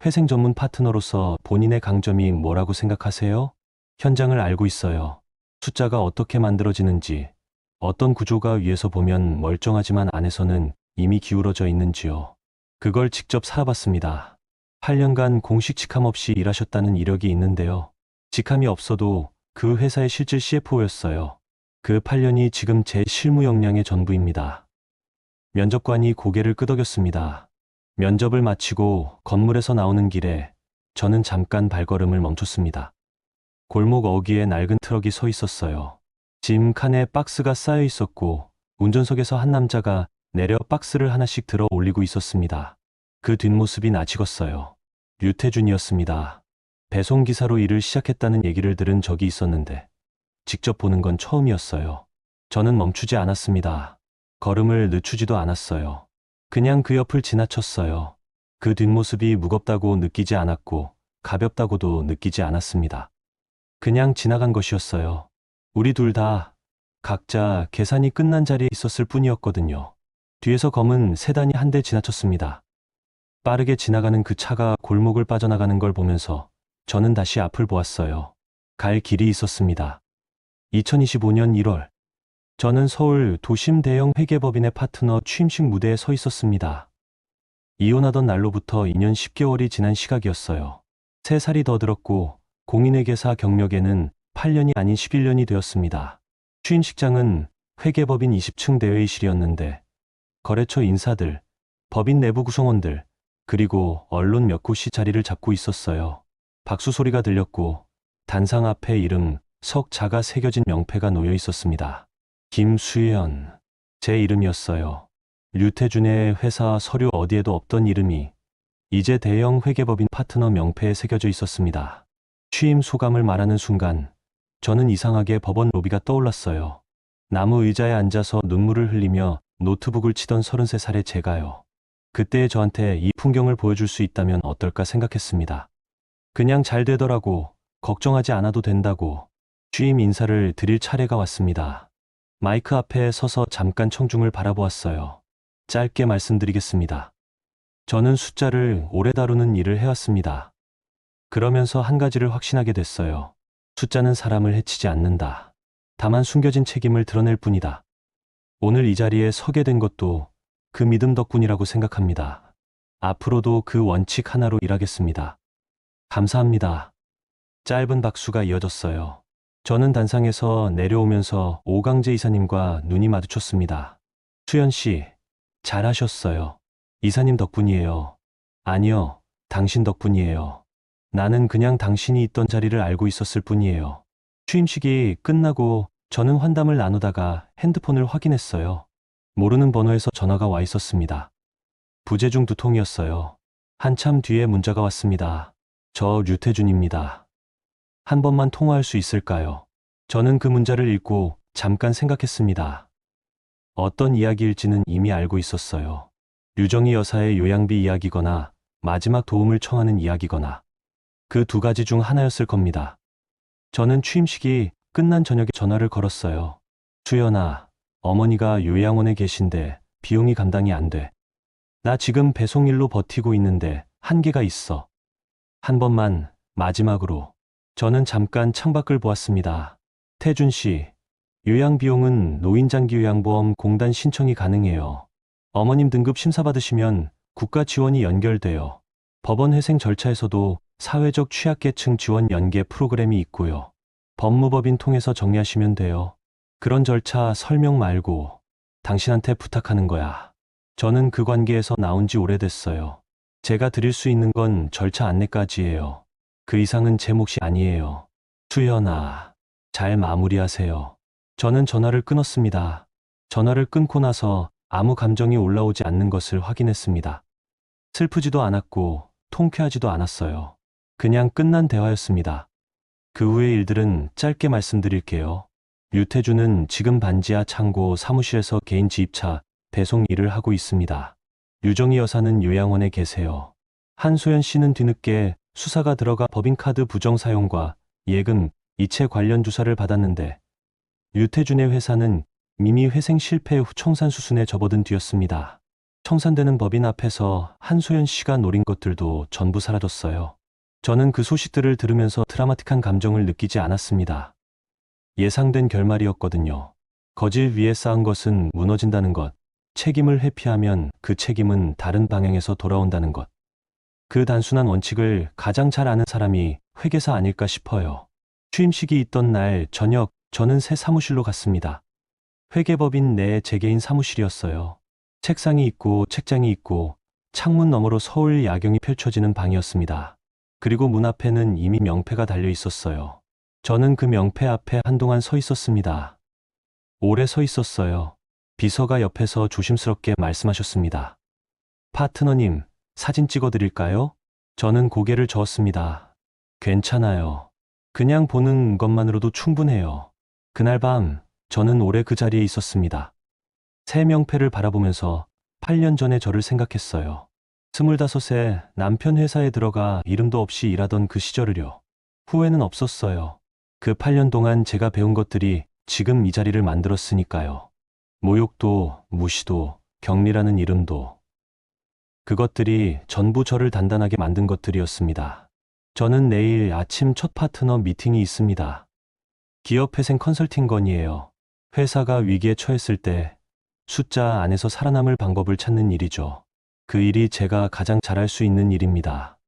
회생 전문 파트너로서 본인의 강점이 뭐라고 생각하세요? 현장을 알고 있어요. 숫자가 어떻게 만들어지는지, 어떤 구조가 위에서 보면 멀쩡하지만 안에서는 이미 기울어져 있는지요. 그걸 직접 살아봤습니다. 8년간 공식 직함 없이 일하셨다는 이력이 있는데요. 직함이 없어도 그 회사의 실질 CFO였어요. 그 8년이 지금 제 실무 역량의 전부입니다. 면접관이 고개를 끄덕였습니다. 면접을 마치고 건물에서 나오는 길에 저는 잠깐 발걸음을 멈췄습니다. 골목 어귀에 낡은 트럭이 서 있었어요. 짐 칸에 박스가 쌓여 있었고 운전석에서 한 남자가 내려 박스를 하나씩 들어 올리고 있었습니다. 그 뒷모습이 낯익었어요. 류태준이었습니다. 배송기사로 일을 시작했다는 얘기를 들은 적이 있었는데 직접 보는 건 처음이었어요. 저는 멈추지 않았습니다. 걸음을 늦추지도 않았어요. 그냥 그 옆을 지나쳤어요. 그 뒷모습이 무겁다고 느끼지 않았고 가볍다고도 느끼지 않았습니다. 그냥 지나간 것이었어요. 우리 둘 다 각자 계산이 끝난 자리에 있었을 뿐이었거든요. 뒤에서 검은 세단이 한 대 지나쳤습니다. 빠르게 지나가는 그 차가 골목을 빠져나가는 걸 보면서 저는 다시 앞을 보았어요. 갈 길이 있었습니다. 2025년 1월, 저는 서울 도심 대형 회계법인의 파트너 취임식 무대에 서 있었습니다. 이혼하던 날로부터 2년 10개월이 지난 시각이었어요. 3살이 더 들었고 공인회계사 경력에는 8년이 아닌 11년이 되었습니다. 취임식장은 회계법인 20층 대회의실이었는데 거래처 인사들, 법인 내부 구성원들, 그리고 언론 몇 곳이 자리를 잡고 있었어요. 박수 소리가 들렸고 단상 앞에 이름 석자가 새겨진 명패가 놓여 있었습니다. 김수연, 제 이름이었어요. 류태준의 회사 서류 어디에도 없던 이름이 이제 대형 회계법인 파트너 명패에 새겨져 있었습니다. 취임 소감을 말하는 순간 저는 이상하게 법원 로비가 떠올랐어요. 나무 의자에 앉아서 눈물을 흘리며 노트북을 치던 33살의 제가요. 그때의 저한테 이 풍경을 보여줄 수 있다면 어떨까 생각했습니다. 그냥 잘 되더라고, 걱정하지 않아도 된다고 취임 인사를 드릴 차례가 왔습니다. 마이크 앞에 서서 잠깐 청중을 바라보았어요. 짧게 말씀드리겠습니다. 저는 숫자를 오래 다루는 일을 해왔습니다. 그러면서 한 가지를 확신하게 됐어요. 숫자는 사람을 해치지 않는다. 다만 숨겨진 책임을 드러낼 뿐이다. 오늘 이 자리에 서게 된 것도 그 믿음 덕분이라고 생각합니다. 앞으로도 그 원칙 하나로 일하겠습니다. 감사합니다. 짧은 박수가 이어졌어요. 저는 단상에서 내려오면서 오강재 이사님과 눈이 마주쳤습니다. 수연 씨, 잘하셨어요. 이사님 덕분이에요. 아니요, 당신 덕분이에요. 나는 그냥 당신이 있던 자리를 알고 있었을 뿐이에요. 취임식이 끝나고 저는 환담을 나누다가 핸드폰을 확인했어요. 모르는 번호에서 전화가 와 있었습니다. 부재중 2통이었어요. 한참 뒤에 문자가 왔습니다. 저 류태준입니다. 한 번만 통화할 수 있을까요? 저는 그 문자를 읽고 잠깐 생각했습니다. 어떤 이야기일지는 이미 알고 있었어요. 유정희 여사의 요양비 이야기거나 마지막 도움을 청하는 이야기거나 그 두 가지 중 하나였을 겁니다. 저는 취임식이 끝난 저녁에 전화를 걸었어요. 수연아, 어머니가 요양원에 계신데 비용이 감당이 안 돼. 나 지금 배송일로 버티고 있는데 한계가 있어. 한 번만, 마지막으로. 저는 잠깐 창밖을 보았습니다. 태준 씨, 요양비용은 노인장기요양보험 공단 신청이 가능해요. 어머님 등급 심사받으시면 국가 지원이 연결돼요. 법원 회생 절차에서도 사회적 취약계층 지원 연계 프로그램이 있고요. 법무법인 통해서 정리하시면 돼요. 그런 절차 설명 말고 당신한테 부탁하는 거야. 저는 그 관계에서 나온 지 오래됐어요. 제가 드릴 수 있는 건 절차 안내까지예요. 그 이상은 제 몫이 아니에요. 수연아, 잘 마무리하세요. 저는 전화를 끊었습니다. 전화를 끊고 나서 아무 감정이 올라오지 않는 것을 확인했습니다. 슬프지도 않았고 통쾌하지도 않았어요. 그냥 끝난 대화였습니다. 그 후의 일들은 짧게 말씀드릴게요. 유태주는 지금 반지하 창고 사무실에서 개인 지입차 배송 일을 하고 있습니다. 유정희 여사는 요양원에 계세요. 한소연 씨는 뒤늦게 수사가 들어가 법인카드 부정 사용과 예금, 이체 관련 조사를 받았는데 유태준의 회사는 이미 회생 실패 후 청산 수순에 접어든 뒤였습니다. 청산되는 법인 앞에서 한소연 씨가 노린 것들도 전부 사라졌어요. 저는 그 소식들을 들으면서 드라마틱한 감정을 느끼지 않았습니다. 예상된 결말이었거든요. 거짓 위에 쌓은 것은 무너진다는 것, 책임을 회피하면 그 책임은 다른 방향에서 돌아온다는 것. 그 단순한 원칙을 가장 잘 아는 사람이 회계사 아닐까 싶어요. 취임식이 있던 날 저녁 저는 새 사무실로 갔습니다. 회계법인 내 제 개인 사무실이었어요. 책상이 있고 책장이 있고 창문 너머로 서울 야경이 펼쳐지는 방이었습니다. 그리고 문 앞에는 이미 명패가 달려 있었어요. 저는 그 명패 앞에 한동안 서 있었습니다. 오래 서 있었어요. 비서가 옆에서 조심스럽게 말씀하셨습니다. 파트너님, 사진 찍어드릴까요? 저는 고개를 저었습니다. 괜찮아요. 그냥 보는 것만으로도 충분해요. 그날 밤, 저는 오래 그 자리에 있었습니다. 새 명패를 바라보면서 8년 전의 저를 생각했어요. 25세 남편 회사에 들어가 이름도 없이 일하던 그 시절을요. 후회는 없었어요. 그 8년 동안 제가 배운 것들이 지금 이 자리를 만들었으니까요. 모욕도, 무시도, 격리라는 이름도. 그것들이 전부 저를 단단하게 만든 것들이었습니다. 저는 내일 아침 첫 파트너 미팅이 있습니다. 기업회생 컨설팅 건이에요. 회사가 위기에 처했을 때 숫자 안에서 살아남을 방법을 찾는 일이죠. 그 일이 제가 가장 잘할 수 있는 일입니다.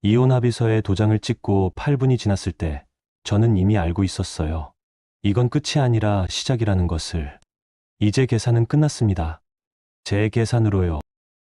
이혼 합의서에 도장을 찍고 8분이 지났을 때 저는 이미 알고 있었어요. 이건 끝이 아니라 시작이라는 것을. 이제 계산은 끝났습니다. 제 계산으로요.